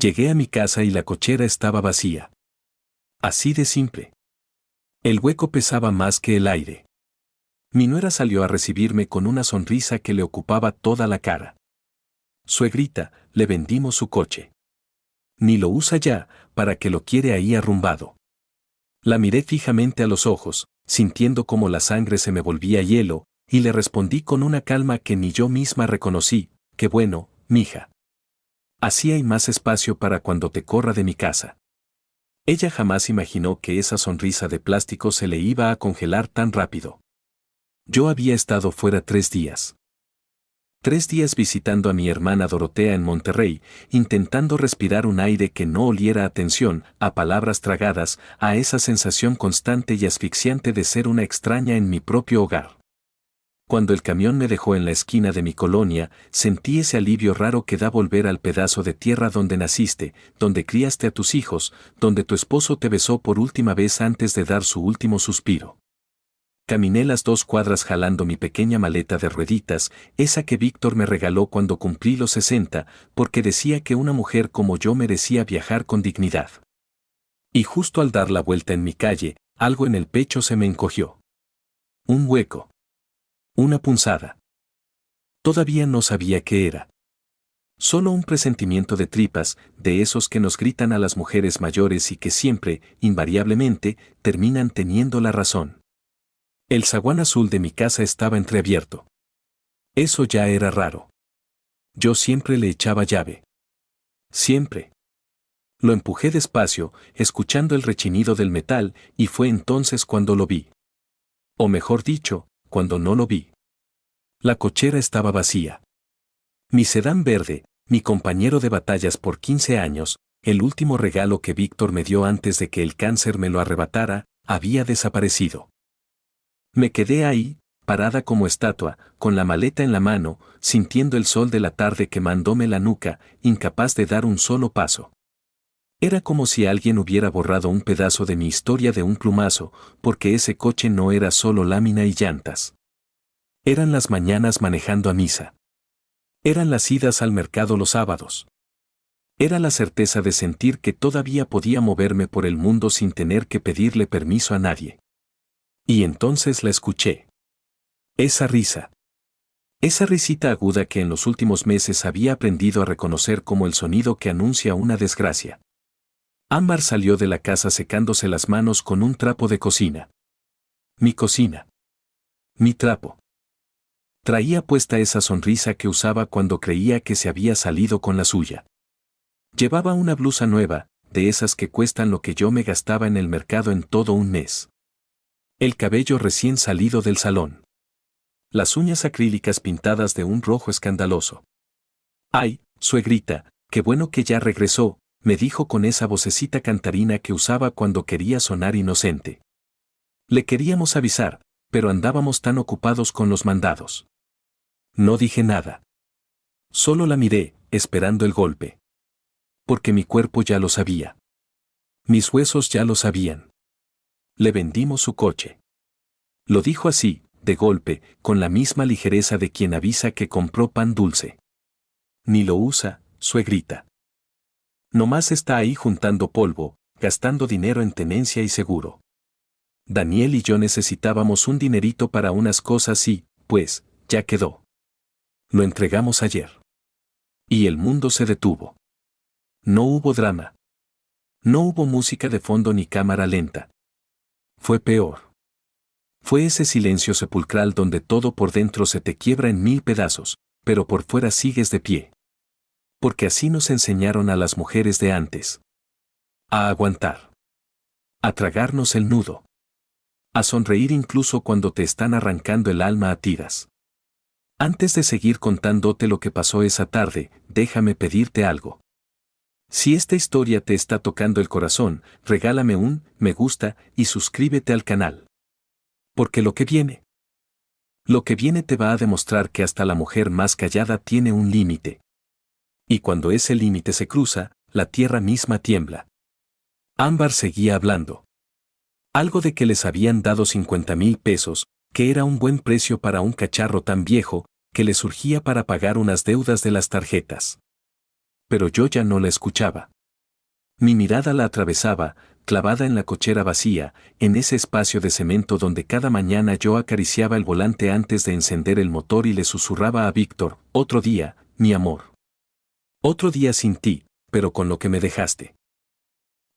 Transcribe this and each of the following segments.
Llegué a mi casa y la cochera estaba vacía. Así de simple. El hueco pesaba más que el aire. Mi nuera salió a recibirme con una sonrisa que le ocupaba toda la cara. Suegrita, le vendimos su coche. Ni lo usa ya, ¿para qué lo quiere ahí arrumbado? La miré fijamente a los ojos, sintiendo como la sangre se me volvía hielo, y le respondí con una calma que ni yo misma reconocí: qué bueno, mija. Así hay más espacio para cuando te corra de mi casa. Ella jamás imaginó que esa sonrisa de plástico se le iba a congelar tan rápido. Yo había estado fuera 3 días. 3 días visitando a mi hermana Dorotea en Monterrey, intentando respirar un aire que no oliera a tensión, a palabras tragadas, a esa sensación constante y asfixiante de ser una extraña en mi propio hogar. Cuando el camión me dejó en la esquina de mi colonia, sentí ese alivio raro que da volver al pedazo de tierra donde naciste, donde criaste a tus hijos, donde tu esposo te besó por última vez antes de dar su último suspiro. Caminé las 2 cuadras jalando mi pequeña maleta de rueditas, esa que Víctor me regaló cuando cumplí los 60, porque decía que una mujer como yo merecía viajar con dignidad. Y justo al dar la vuelta en mi calle, algo en el pecho se me encogió. Un hueco. Una punzada. Todavía no sabía qué era. Solo un presentimiento de tripas, de esos que nos gritan a las mujeres mayores y que siempre, invariablemente, terminan teniendo la razón. El zaguán azul de mi casa estaba entreabierto. Eso ya era raro. Yo siempre le echaba llave. Siempre. Lo empujé despacio, escuchando el rechinido del metal, y fue entonces cuando lo vi. O mejor dicho, cuando no lo vi. La cochera estaba vacía. Mi sedán verde, mi compañero de batallas por 15 años, el último regalo que Víctor me dio antes de que el cáncer me lo arrebatara, había desaparecido. Me quedé ahí, parada como estatua, con la maleta en la mano, sintiendo el sol de la tarde quemándome la nuca, incapaz de dar un solo paso. Era como si alguien hubiera borrado un pedazo de mi historia de un plumazo, porque ese coche no era solo lámina y llantas. Eran las mañanas manejando a misa. Eran las idas al mercado los sábados. Era la certeza de sentir que todavía podía moverme por el mundo sin tener que pedirle permiso a nadie. Y entonces la escuché. Esa risa. Esa risita aguda que en los últimos meses había aprendido a reconocer como el sonido que anuncia una desgracia. Ámbar salió de la casa secándose las manos con un trapo de cocina. Mi cocina. Mi trapo. Traía puesta esa sonrisa que usaba cuando creía que se había salido con la suya. Llevaba una blusa nueva, de esas que cuestan lo que yo me gastaba en el mercado en todo un mes. El cabello recién salido del salón. Las uñas acrílicas pintadas de un rojo escandaloso. «Ay, suegrita, qué bueno que ya regresó», me dijo con esa vocecita cantarina que usaba cuando quería sonar inocente. Le queríamos avisar, pero andábamos tan ocupados con los mandados. No dije nada. Solo la miré, esperando el golpe. Porque mi cuerpo ya lo sabía. Mis huesos ya lo sabían. Le vendimos su coche. Lo dijo así, de golpe, con la misma ligereza de quien avisa que compró pan dulce. Ni lo usa, suegrita. Nomás está ahí juntando polvo, gastando dinero en tenencia y seguro. Daniel y yo necesitábamos un dinerito para unas cosas y, pues, ya quedó. Lo entregamos ayer. Y el mundo se detuvo. No hubo drama. No hubo música de fondo ni cámara lenta. Fue peor. Fue ese silencio sepulcral donde todo por dentro se te quiebra en 1000 pedazos, pero por fuera sigues de pie. Porque así nos enseñaron a las mujeres de antes. A aguantar. A tragarnos el nudo. A sonreír incluso cuando te están arrancando el alma a tiras. Antes de seguir contándote lo que pasó esa tarde, déjame pedirte algo. Si esta historia te está tocando el corazón, regálame un me gusta y suscríbete al canal. Porque lo que viene te va a demostrar que hasta la mujer más callada tiene un límite. Y cuando ese límite se cruza, la tierra misma tiembla. Ámbar seguía hablando. Algo de que les habían dado 50,000 pesos, que era un buen precio para un cacharro tan viejo, que le surgía para pagar unas deudas de las tarjetas. pero yo ya no la escuchaba. Mi mirada la atravesaba, clavada en la cochera vacía, en ese espacio de cemento donde cada mañana yo acariciaba el volante antes de encender el motor y le susurraba a Víctor: otro día, mi amor. Otro día sin ti, pero con lo que me dejaste.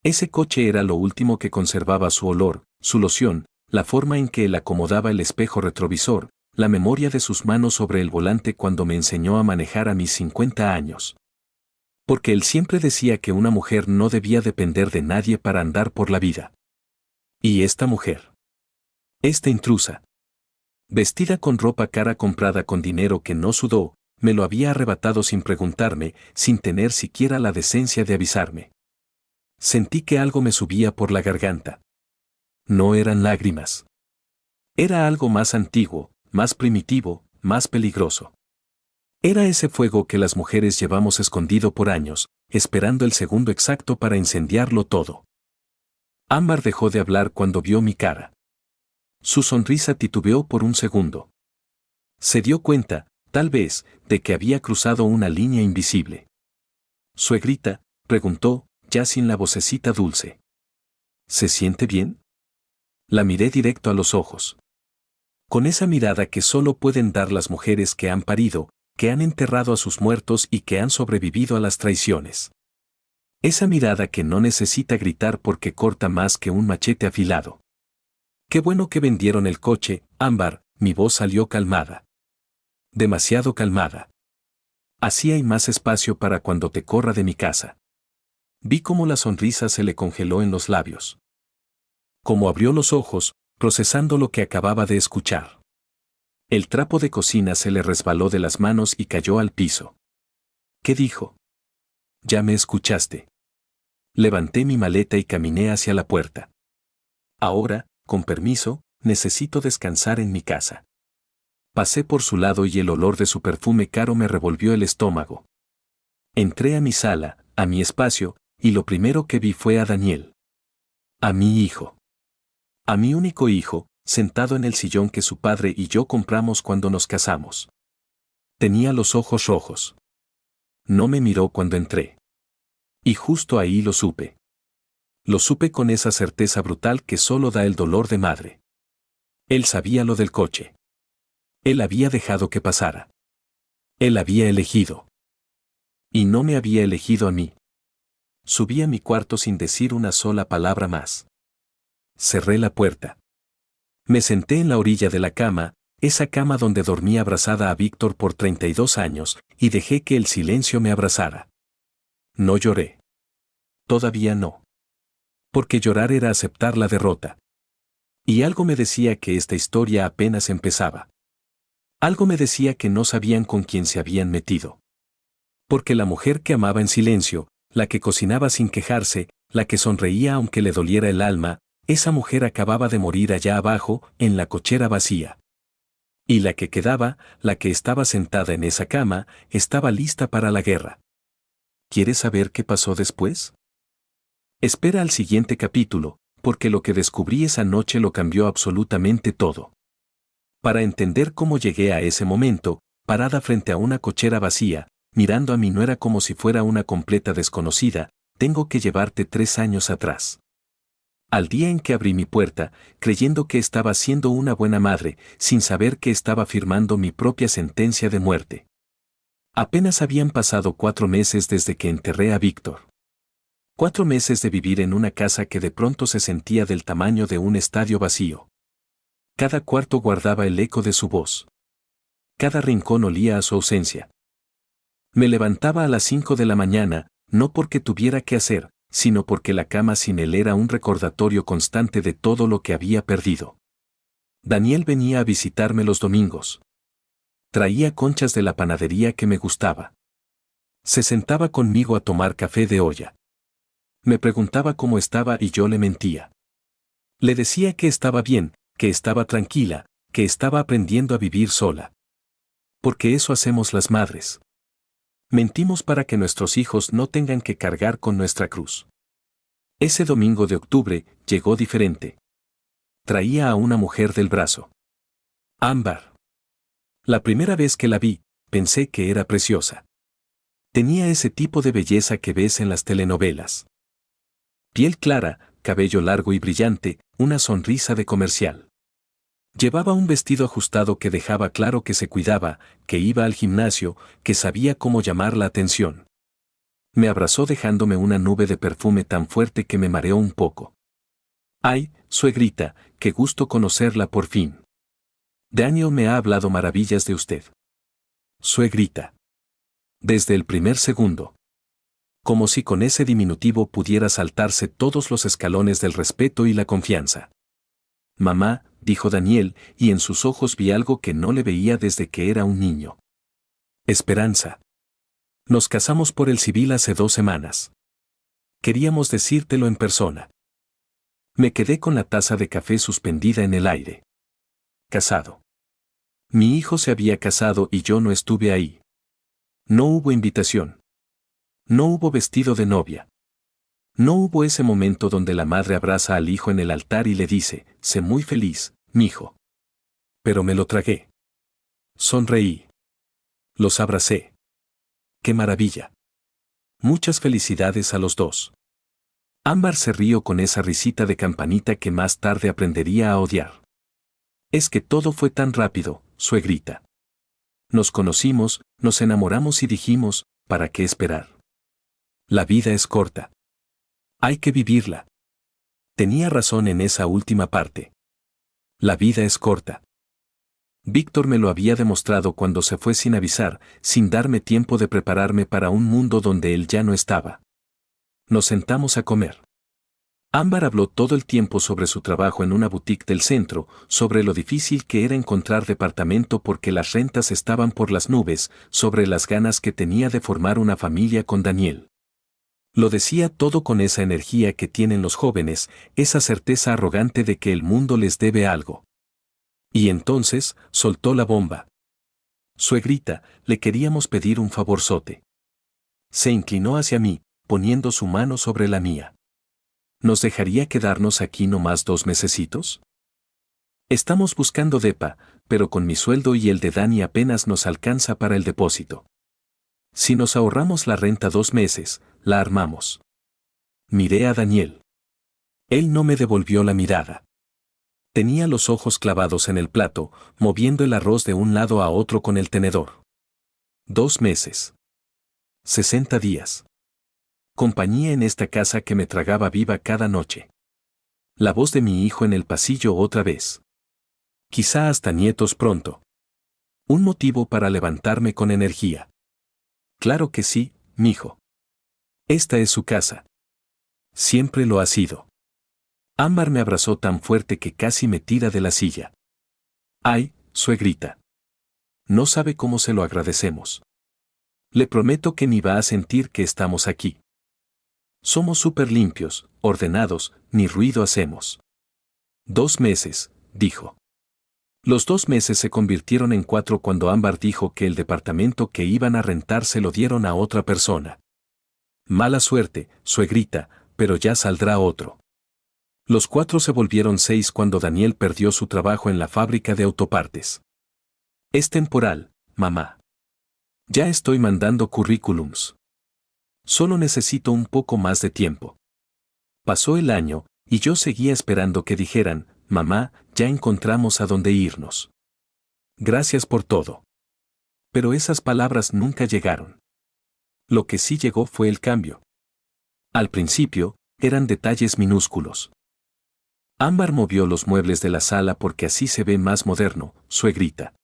Ese coche era lo último que conservaba: su olor, su loción, la forma en que él acomodaba el espejo retrovisor, la memoria de sus manos sobre el volante cuando me enseñó a manejar a mis 50 años. Porque él siempre decía que una mujer no debía depender de nadie para andar por la vida. Y esta mujer, esta intrusa, vestida con ropa cara comprada con dinero que no sudó, me lo había arrebatado sin preguntarme, sin tener siquiera la decencia de avisarme. Sentí que algo me subía por la garganta. No eran lágrimas. Era algo más antiguo, más primitivo, más peligroso. Era ese fuego que las mujeres llevamos escondido por años, esperando el segundo exacto para incendiarlo todo. Ámbar dejó de hablar cuando vio mi cara. Su sonrisa titubeó por un segundo. Se dio cuenta, tal vez, de que había cruzado una línea invisible. «Suegrita», preguntó, ya sin la vocecita dulce. «¿Se siente bien?». La miré directo a los ojos. Con esa mirada que solo pueden dar las mujeres que han parido, que han enterrado a sus muertos y que han sobrevivido a las traiciones. Esa mirada que no necesita gritar porque corta más que un machete afilado. «Qué bueno que vendieron el coche, Ámbar», mi voz salió calmada. Demasiado calmada. Así hay más espacio para cuando te corra de mi casa. Vi cómo la sonrisa se le congeló en los labios. Como abrió los ojos, procesando lo que acababa de escuchar. El trapo de cocina se le resbaló de las manos y cayó al piso. ¿Qué dijo? «Ya me escuchaste». Levanté mi maleta y caminé hacia la puerta. Ahora, con permiso, necesito descansar en mi casa. Pasé por su lado y el olor de su perfume caro me revolvió el estómago. Entré a mi sala, a mi espacio, y lo primero que vi fue a Daniel. A mi hijo. A mi único hijo, sentado en el sillón que su padre y yo compramos cuando nos casamos. Tenía los ojos rojos. No me miró cuando entré. Y justo ahí lo supe. Lo supe con esa certeza brutal que solo da el dolor de madre. Él sabía lo del coche. Él había dejado que pasara. Él había elegido. Y no me había elegido a mí. Subí a mi cuarto sin decir una sola palabra más. Cerré la puerta. Me senté en la orilla de la cama, esa cama donde dormí abrazada a Víctor por 32 años, y dejé que el silencio me abrazara. No lloré. Todavía no. Porque llorar era aceptar la derrota. Y algo me decía que esta historia apenas empezaba. Algo me decía que no sabían con quién se habían metido. Porque la mujer que amaba en silencio, la que cocinaba sin quejarse, la que sonreía aunque le doliera el alma, esa mujer acababa de morir allá abajo, en la cochera vacía. Y la que quedaba, la que estaba sentada en esa cama, estaba lista para la guerra. ¿Quieres saber qué pasó después? Espera al siguiente capítulo, porque lo que descubrí esa noche lo cambió absolutamente todo. Para entender cómo llegué a ese momento, parada frente a una cochera vacía, mirando a mi nuera como si fuera una completa desconocida, tengo que llevarte 3 años atrás. Al día en que abrí mi puerta, creyendo que estaba siendo una buena madre, sin saber que estaba firmando mi propia sentencia de muerte. Apenas habían pasado 4 meses desde que enterré a Víctor. 4 meses de vivir en una casa que de pronto se sentía del tamaño de un estadio vacío. Cada cuarto guardaba el eco de su voz. Cada rincón olía a su ausencia. Me levantaba a las 5 de la mañana, no porque tuviera que hacer, sino porque la cama sin él era un recordatorio constante de todo lo que había perdido. Daniel venía a visitarme los domingos. Traía conchas de la panadería que me gustaba. Se sentaba conmigo a tomar café de olla. Me preguntaba cómo estaba y yo le mentía. Le decía que estaba bien, que estaba tranquila, que estaba aprendiendo a vivir sola. Porque eso hacemos las madres. Mentimos para que nuestros hijos no tengan que cargar con nuestra cruz. Ese domingo de octubre llegó diferente. Traía a una mujer del brazo. Ámbar. La primera vez que la vi, pensé que era preciosa. Tenía ese tipo de belleza que ves en las telenovelas. Piel clara, cabello largo y brillante, una sonrisa de comercial. Llevaba un vestido ajustado que dejaba claro que se cuidaba, que iba al gimnasio, que sabía cómo llamar la atención. Me abrazó dejándome una nube de perfume tan fuerte que me mareó un poco. Ay, suegrita, qué gusto conocerla por fin. Daniel me ha hablado maravillas de usted. Suegrita. Desde el primer segundo. Como si con ese diminutivo pudiera saltarse todos los escalones del respeto y la confianza. Mamá, dijo Daniel, y en sus ojos vi algo que no le veía desde que era un niño. Esperanza. Nos casamos por el civil hace 2 semanas. Queríamos decírtelo en persona. Me quedé con la taza de café suspendida en el aire. Casado. Mi hijo se había casado y yo no estuve ahí. No hubo invitación. No hubo vestido de novia. No hubo ese momento donde la madre abraza al hijo en el altar y le dice, sé muy feliz, mijo. Pero me lo tragué. Sonreí. Los abracé. ¡Qué maravilla! Muchas felicidades a los dos. Ámbar se rió con esa risita de campanita que más tarde aprendería a odiar. Es que todo fue tan rápido, suegrita. Nos conocimos, nos enamoramos y dijimos, ¿para qué esperar? La vida es corta. Hay que vivirla. Tenía razón en esa última parte. La vida es corta. Víctor me lo había demostrado cuando se fue sin avisar, sin darme tiempo de prepararme para un mundo donde él ya no estaba. Nos sentamos a comer. Ámbar habló todo el tiempo sobre su trabajo en una boutique del centro, sobre lo difícil que era encontrar departamento porque las rentas estaban por las nubes, sobre las ganas que tenía de formar una familia con Daniel. Lo decía todo con esa energía que tienen los jóvenes, esa certeza arrogante de que el mundo les debe algo. Y entonces, soltó la bomba. Suegrita, le queríamos pedir un favorzote. Se inclinó hacia mí, poniendo su mano sobre la mía. ¿Nos dejaría quedarnos aquí nomás 2 mesecitos? Estamos buscando depa, pero con mi sueldo y el de Dani apenas nos alcanza para el depósito. Si nos ahorramos la renta 2 meses, la armamos. Miré a Daniel. Él no me devolvió la mirada. Tenía los ojos clavados en el plato, moviendo el arroz de un lado a otro con el tenedor. 2 meses. 60 días. Compañía en esta casa que me tragaba viva cada noche. La voz de mi hijo en el pasillo otra vez. Quizá hasta nietos pronto. Un motivo para levantarme con energía. Claro que sí, mijo. Esta es su casa. Siempre lo ha sido. Ámbar me abrazó tan fuerte que casi me tira de la silla. Ay, suegrita. No sabe cómo se lo agradecemos. Le prometo que ni va a sentir que estamos aquí. Somos súper limpios, ordenados, ni ruido hacemos. 2 meses, dijo. Los 2 meses se convirtieron en 4 cuando Ámbar dijo que el departamento que iban a rentar se lo dieron a otra persona. Mala suerte, suegrita, pero ya saldrá otro. Los 4 se volvieron 6 cuando Daniel perdió su trabajo en la fábrica de autopartes. Es temporal, mamá. Ya estoy mandando currículums. Solo necesito un poco más de tiempo. Pasó el año, y yo seguía esperando que dijeran, mamá, ya encontramos a dónde irnos. Gracias por todo. Pero esas palabras nunca llegaron. Lo que sí llegó fue el cambio. Al principio, eran detalles minúsculos. Ámbar movió los muebles de la sala porque así se ve más moderno, suegrita.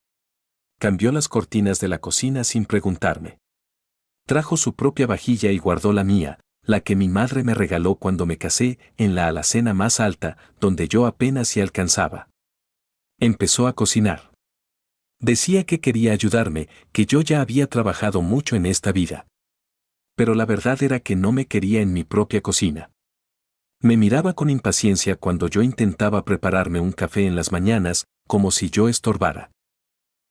Cambió las cortinas de la cocina sin preguntarme. Trajo su propia vajilla y guardó la mía, la que mi madre me regaló cuando me casé, en la alacena más alta, donde yo apenas si alcanzaba. Empezó a cocinar. Decía que quería ayudarme, que yo ya había trabajado mucho en esta vida. Pero la verdad era que no me quería en mi propia cocina. Me miraba con impaciencia cuando yo intentaba prepararme un café en las mañanas, como si yo estorbara.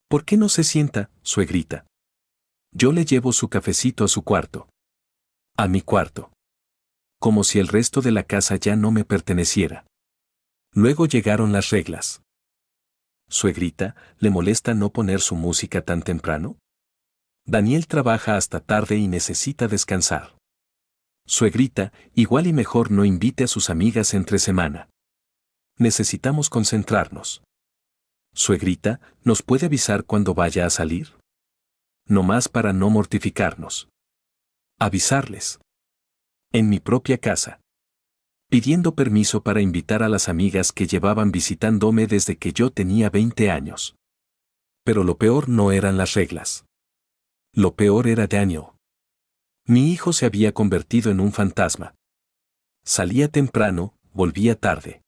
¿Por qué no se sienta, suegrita? Yo le llevo su cafecito a su cuarto. A mi cuarto. Como si el resto de la casa ya no me perteneciera. Luego llegaron las reglas. Suegrita, ¿le molesta no poner su música tan temprano? Daniel trabaja hasta tarde y necesita descansar. Suegrita, igual y mejor no invite a sus amigas entre semana. Necesitamos concentrarnos. Suegrita, ¿nos puede avisar cuando vaya a salir? No más para no mortificarnos. Avisarles. En mi propia casa. Pidiendo permiso para invitar a las amigas que llevaban visitándome desde que yo tenía 20 años. Pero lo peor no eran las reglas. Lo peor era Daniel. Mi hijo se había convertido en un fantasma. Salía temprano, volvía tarde.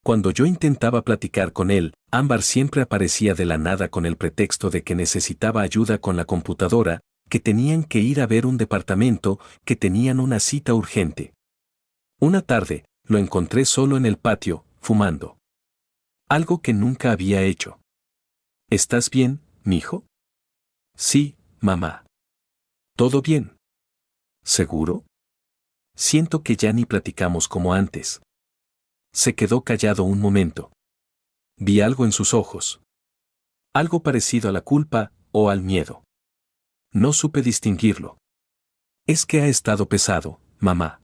Cuando yo intentaba platicar con él, Ámbar siempre aparecía de la nada con el pretexto de que necesitaba ayuda con la computadora, que tenían que ir a ver un departamento, que tenían una cita urgente. Una tarde, lo encontré solo en el patio, fumando. Algo que nunca había hecho. ¿Estás bien, mijo? Sí, mamá. ¿Todo bien? ¿Seguro? Siento que ya ni platicamos como antes. Se quedó callado un momento. Vi algo en sus ojos. Algo parecido a la culpa o al miedo. No supe distinguirlo. Es que ha estado pesado, mamá.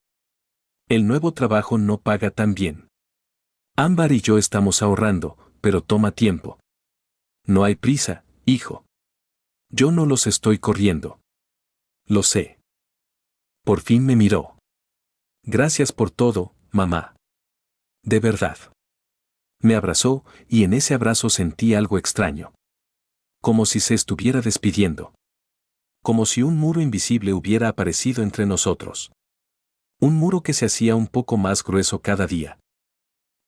El nuevo trabajo no paga tan bien. Ámbar y yo estamos ahorrando, pero toma tiempo. No hay prisa, hijo. Yo no los estoy corriendo. Lo sé. Por fin me miró. Gracias por todo, mamá. De verdad. Me abrazó y en ese abrazo sentí algo extraño. Como si se estuviera despidiendo. Como si un muro invisible hubiera aparecido entre nosotros. Un muro que se hacía un poco más grueso cada día.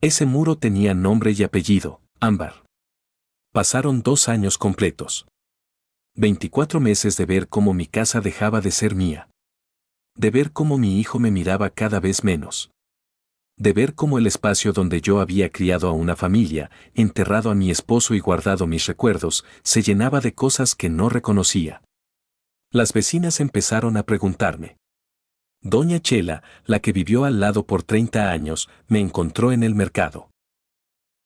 Ese muro tenía nombre y apellido, Ámbar. Pasaron 2 años completos. 24 meses de ver cómo mi casa dejaba de ser mía. De ver cómo mi hijo me miraba cada vez menos. De ver cómo el espacio donde yo había criado a una familia, enterrado a mi esposo y guardado mis recuerdos, se llenaba de cosas que no reconocía. Las vecinas empezaron a preguntarme. Doña Chela, la que vivió al lado por 30 años, me encontró en el mercado.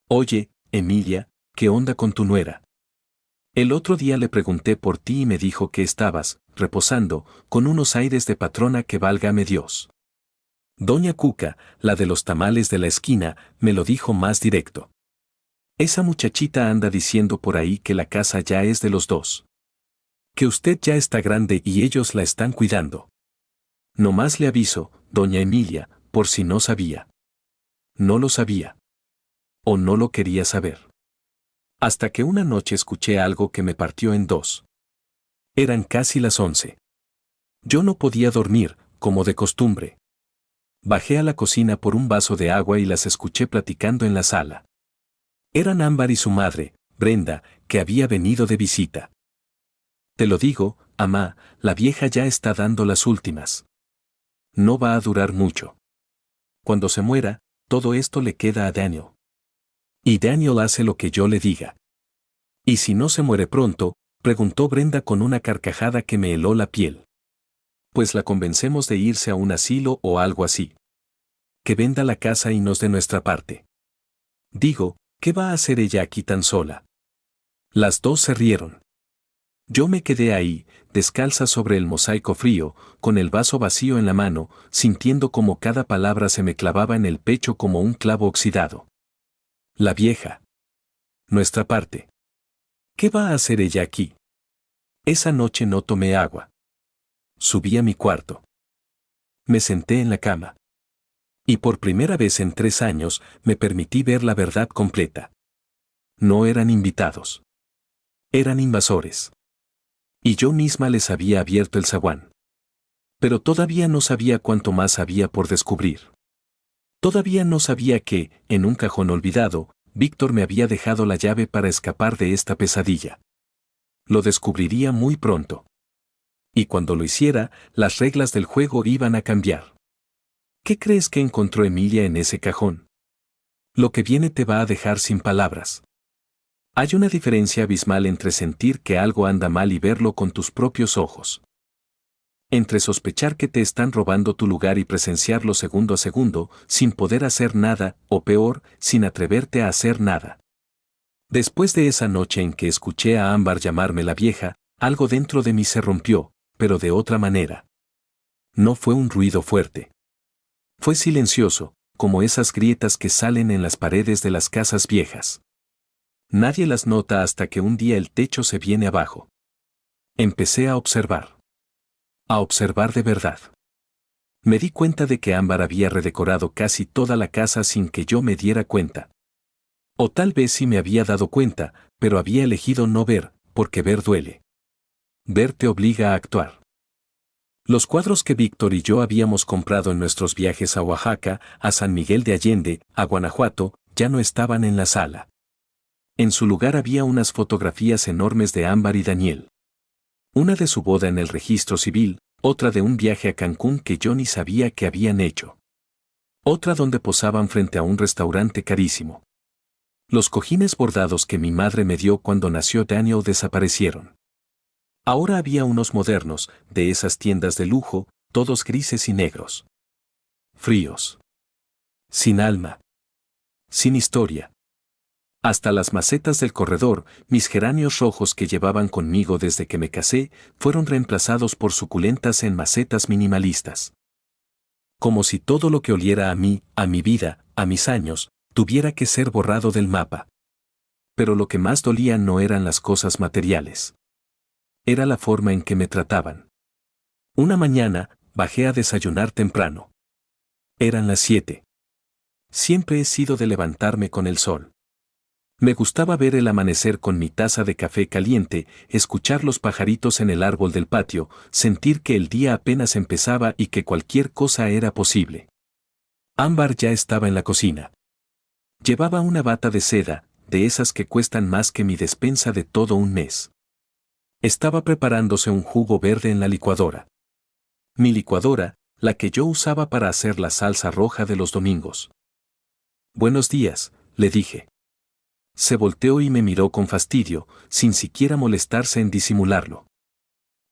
Oye, Emilia, ¿qué onda con tu nuera? El otro día le pregunté por ti y me dijo que estabas, reposando, con unos aires de patrona que válgame Dios. Doña Cuca, la de los tamales de la esquina, me lo dijo más directo. Esa muchachita anda diciendo por ahí que la casa ya es de los dos. Que usted ya está grande y ellos la están cuidando. Nomás le aviso, doña Emilia, por si no sabía. No lo sabía. O no lo quería saber. Hasta que una noche escuché algo que me partió en dos. Eran casi las 11. Yo no podía dormir, como de costumbre. Bajé a la cocina por un vaso de agua y las escuché platicando en la sala. Eran Ámbar y su madre, Brenda, que había venido de visita. Te lo digo, amá, la vieja ya está dando las últimas. No va a durar mucho. Cuando se muera, todo esto le queda a Daniel. Y Daniel hace lo que yo le diga. ¿Y si no se muere pronto?, preguntó Brenda con una carcajada que me heló la piel. Pues la convencemos de irse a un asilo o algo así. Que venda la casa y nos dé nuestra parte. Digo, ¿qué va a hacer ella aquí tan sola? Las dos se rieron. Yo me quedé ahí, descalza sobre el mosaico frío, con el vaso vacío en la mano, sintiendo como cada palabra se me clavaba en el pecho como un clavo oxidado. La vieja. Nuestra parte. ¿Qué va a hacer ella aquí? Esa noche no tomé agua. Subí a mi cuarto. Me senté en la cama. Y por primera vez en 3 años, me permití ver la verdad completa. No eran invitados. Eran invasores. Y yo misma les había abierto el zaguán. Pero todavía no sabía cuánto más había por descubrir. Todavía no sabía que, en un cajón olvidado, Víctor me había dejado la llave para escapar de esta pesadilla. Lo descubriría muy pronto. Y cuando lo hiciera, las reglas del juego iban a cambiar. ¿Qué crees que encontró Emilia en ese cajón? Lo que viene te va a dejar sin palabras. Hay una diferencia abismal entre sentir que algo anda mal y verlo con tus propios ojos. Entre sospechar que te están robando tu lugar y presenciarlo segundo a segundo, sin poder hacer nada, o peor, sin atreverte a hacer nada. Después de esa noche en que escuché a Ámbar llamarme la vieja, Algo dentro de mí se rompió, pero de otra manera. No fue un ruido fuerte. Fue silencioso, como esas grietas que salen en las paredes de las casas viejas. Nadie las nota hasta que un día el techo se viene abajo. Empecé a observar. A observar de verdad. Me di cuenta de que Ámbar había redecorado casi toda la casa sin que yo me diera cuenta. O tal vez sí me había dado cuenta, pero había elegido no ver, porque ver duele. Ver te obliga a actuar. Los cuadros que Víctor y yo habíamos comprado en nuestros viajes a Oaxaca, a San Miguel de Allende, a Guanajuato, ya no estaban en la sala. En su lugar había unas fotografías enormes de Ámbar y Daniel. Una de su boda en el registro civil, otra de un viaje a Cancún que yo ni sabía que habían hecho. Otra donde posaban frente a un restaurante carísimo. Los cojines bordados que mi madre me dio cuando nació Daniel desaparecieron. Ahora había unos modernos, de esas tiendas de lujo, todos grises y negros. Fríos. Sin alma. Sin historia. Hasta las macetas del corredor, mis geranios rojos que llevaban conmigo desde que me casé, fueron reemplazados por suculentas en macetas minimalistas. Como si todo lo que oliera a mí, a mi vida, a mis años, tuviera que ser borrado del mapa. Pero lo que más dolía no eran las cosas materiales. Era la forma en que me trataban. Una mañana, bajé a desayunar temprano. Eran las 7. Siempre he sido de levantarme con el sol. Me gustaba ver el amanecer con mi taza de café caliente, escuchar los pajaritos en el árbol del patio, sentir que el día apenas empezaba y que cualquier cosa era posible. Ámbar ya estaba en la cocina. Llevaba una bata de seda, de esas que cuestan más que mi despensa de todo un mes. Estaba preparándose un jugo verde en la licuadora. Mi licuadora, la que yo usaba para hacer la salsa roja de los domingos. Buenos días, le dije. Se volteó y me miró con fastidio, sin siquiera molestarse en disimularlo.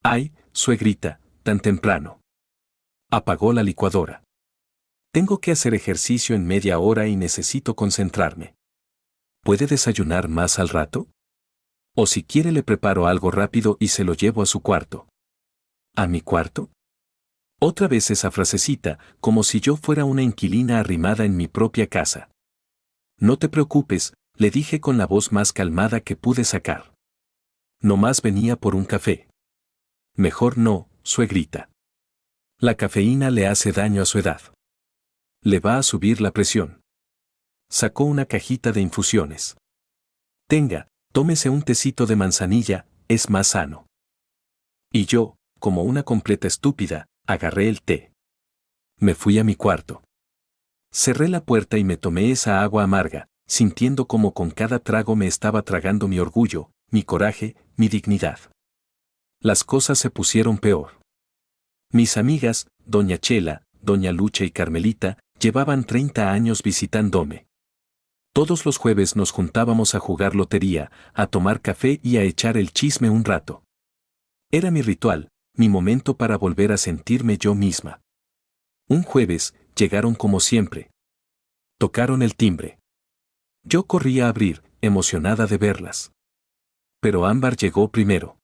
Ay, suegrita, tan temprano. Apagó la licuadora. Tengo que hacer ejercicio en media hora y necesito concentrarme. ¿Puede desayunar más al rato? O si quiere le preparo algo rápido y se lo llevo a su cuarto. ¿A mi cuarto? Otra vez esa frasecita, como si yo fuera una inquilina arrimada en mi propia casa. No te preocupes, le dije con la voz más calmada que pude sacar. Nomás venía por un café. Mejor no, suegrita. La cafeína le hace daño a su edad. Le va a subir la presión. Sacó una cajita de infusiones. Tenga, tómese un tecito de manzanilla, es más sano. Y yo, como una completa estúpida, agarré el té. Me fui a mi cuarto. Cerré la puerta y me tomé esa agua amarga, sintiendo como con cada trago me estaba tragando mi orgullo, mi coraje, mi dignidad. Las cosas se pusieron peor. Mis amigas, doña Chela, doña Lucha y Carmelita, llevaban 30 años visitándome. Todos los jueves nos juntábamos a jugar lotería, a tomar café y a echar el chisme un rato. Era mi ritual, mi momento para volver a sentirme yo misma. Un jueves, llegaron como siempre. Tocaron el timbre. Yo corrí a abrir, emocionada de verlas. Pero Ámbar llegó primero.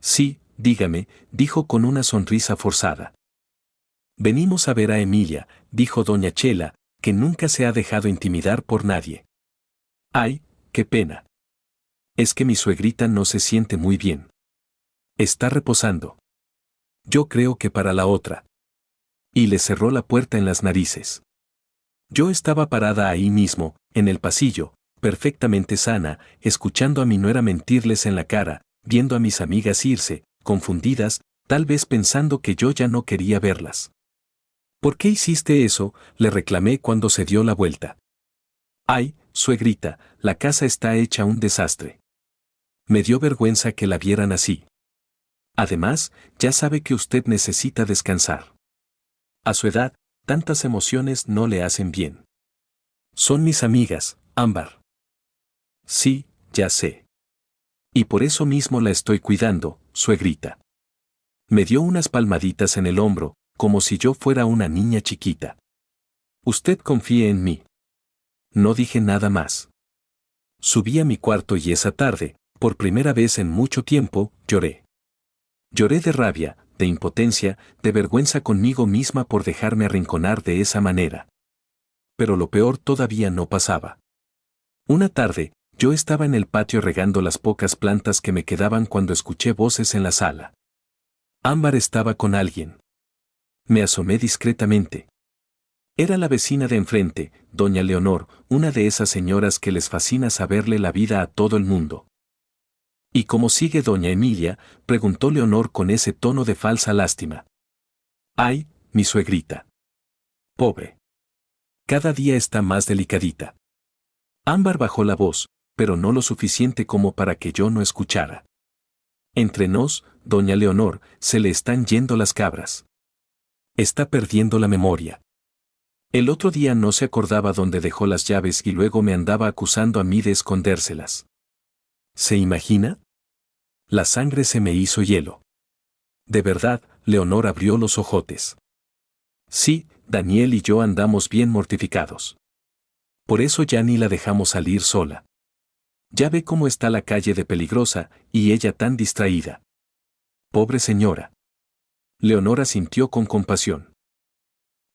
Sí, dígame, dijo con una sonrisa forzada. Venimos a ver a Emilia, dijo doña Chela, que nunca se ha dejado intimidar por nadie. Ay, qué pena. Es que mi suegrita no se siente muy bien. Está reposando. Yo creo que para la otra. Y le cerró la puerta en las narices. Yo estaba parada ahí mismo, en el pasillo, perfectamente sana, escuchando a mi nuera mentirles en la cara, viendo a mis amigas irse, confundidas, tal vez pensando que yo ya no quería verlas. ¿Por qué hiciste eso?, le reclamé cuando se dio la vuelta. Ay, suegrita, la casa está hecha un desastre. Me dio vergüenza que la vieran así. Además, ya sabe que usted necesita descansar. A su edad, tantas emociones no le hacen bien. Son mis amigas, Ámbar. Sí, ya sé. Y por eso mismo la estoy cuidando, suegrita. Me dio unas palmaditas en el hombro, como si yo fuera una niña chiquita. Usted confíe en mí. No dije nada más. Subí a mi cuarto y esa tarde, Por primera vez en mucho tiempo, lloré. Lloré de rabia, de impotencia, de vergüenza conmigo misma por dejarme arrinconar de esa manera. Pero lo peor todavía no pasaba. Una tarde, yo estaba en el patio regando las pocas plantas que me quedaban cuando escuché voces en la sala. Ámbar estaba con alguien. Me asomé discretamente. Era la vecina de enfrente, doña Leonor, una de esas señoras que les fascina saberle la vida a todo el mundo. ¿Y cómo sigue doña Emilia?, preguntó Leonor con ese tono de falsa lástima. Ay, mi suegrita. Pobre. Cada día está más delicadita. Ámbar bajó la voz, pero no lo suficiente como para que yo no escuchara. Entre nos, doña Leonor, se le están yendo las cabras. Está perdiendo la memoria. El otro día no se acordaba dónde dejó las llaves y luego me andaba acusando a mí de escondérselas. ¿Se imagina? La sangre se me hizo hielo. De verdad, Leonor abrió los ojotes. Sí, Daniel y yo andamos bien mortificados. Por eso ya ni la dejamos salir sola. Ya ve cómo está la calle de peligrosa, y ella tan distraída. Pobre señora. Leonor asintió con compasión.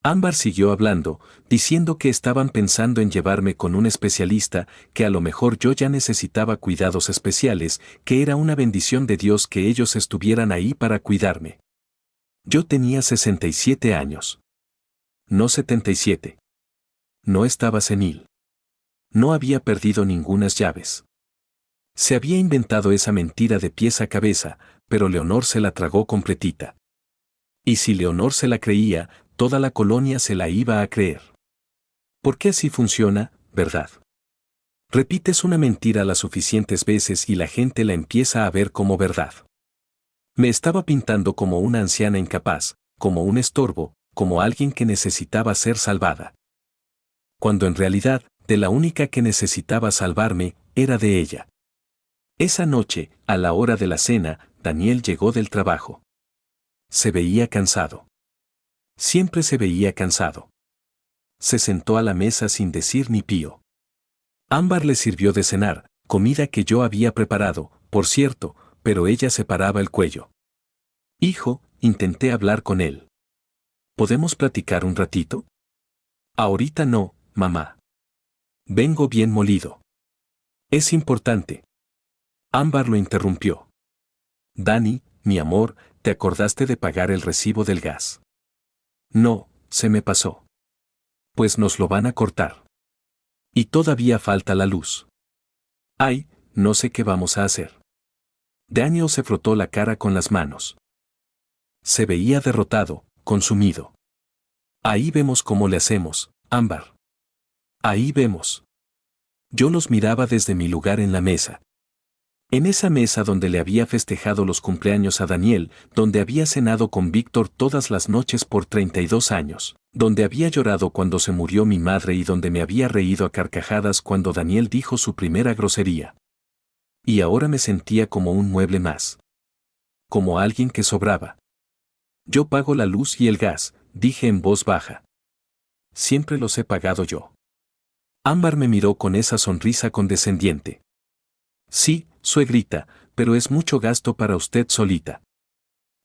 Ámbar siguió hablando, diciendo que estaban pensando en llevarme con un especialista, que a lo mejor yo ya necesitaba cuidados especiales, que era una bendición de Dios que ellos estuvieran ahí para cuidarme. Yo tenía 67 años. No 77. No estaba senil. No había perdido ningunas llaves. Se había inventado esa mentira de pies a cabeza, pero Leonor se la tragó completita. Y si Leonor se la creía, toda la colonia se la iba a creer. Porque así funciona, ¿verdad? Repites una mentira las suficientes veces y la gente la empieza a ver como verdad. Me estaba pintando como una anciana incapaz, como un estorbo, como alguien que necesitaba ser salvada. Cuando en realidad, de la única que necesitaba salvarme, era de ella. Esa noche, a la hora de la cena, Daniel llegó del trabajo. Se veía cansado. Siempre se veía cansado. Se sentó a la mesa sin decir ni pío. Ámbar le sirvió de cenar, comida que yo había preparado, por cierto, pero ella se paraba el cuello. Hijo, intenté hablar con él. ¿Podemos platicar un ratito? Ahorita no, mamá. Vengo bien molido. Es importante. Ámbar lo interrumpió. Dani, mi amor, ¿te acordaste de pagar el recibo del gas? No, se me pasó. Pues nos lo van a cortar. Y todavía falta la luz. Ay, no sé qué vamos a hacer. Daniel se frotó la cara con las manos. Se veía derrotado, consumido. Ahí vemos cómo le hacemos, Ámbar. Ahí vemos. Yo los miraba desde mi lugar en la mesa. En esa mesa donde le había festejado los cumpleaños a Daniel, donde había cenado con Víctor todas las noches por 32 años, donde había llorado cuando se murió mi madre y donde me había reído a carcajadas cuando Daniel dijo su primera grosería. Y ahora me sentía como un mueble más. Como alguien que sobraba. Yo pago la luz y el gas, dije en voz baja. Siempre los he pagado yo. Ámbar me miró con esa sonrisa condescendiente. Sí, suegrita, pero es mucho gasto para usted solita.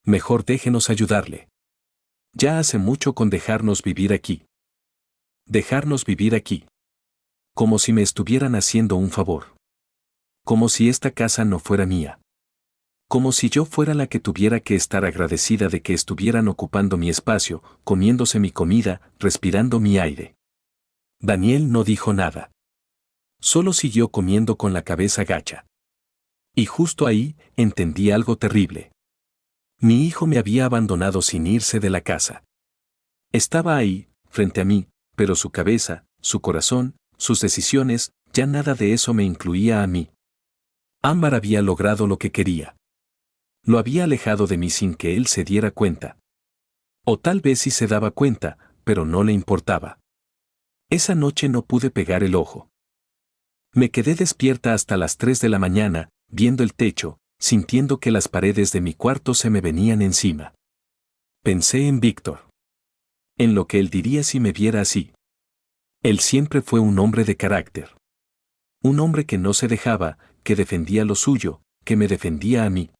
Mejor déjenos ayudarle. Ya hace mucho con dejarnos vivir aquí. Dejarnos vivir aquí. Como si me estuvieran haciendo un favor. Como si esta casa no fuera mía. Como si yo fuera la que tuviera que estar agradecida de que estuvieran ocupando mi espacio, comiéndose mi comida, respirando mi aire. Daniel no dijo nada. Solo siguió comiendo con la cabeza gacha. Y justo ahí, entendí algo terrible. Mi hijo me había abandonado sin irse de la casa. Estaba ahí, frente a mí, pero su cabeza, su corazón, sus decisiones, ya nada de eso me incluía a mí. Ámbar había logrado lo que quería. Lo había alejado de mí sin que él se diera cuenta. O tal vez sí se daba cuenta, pero no le importaba. Esa noche no pude pegar el ojo. Me quedé despierta hasta las 3 de la mañana, viendo el techo, sintiendo que las paredes de mi cuarto se me venían encima. Pensé en Víctor. En lo que él diría si me viera así. Él siempre fue un hombre de carácter. Un hombre que no se dejaba, que defendía lo suyo, que me defendía a mí.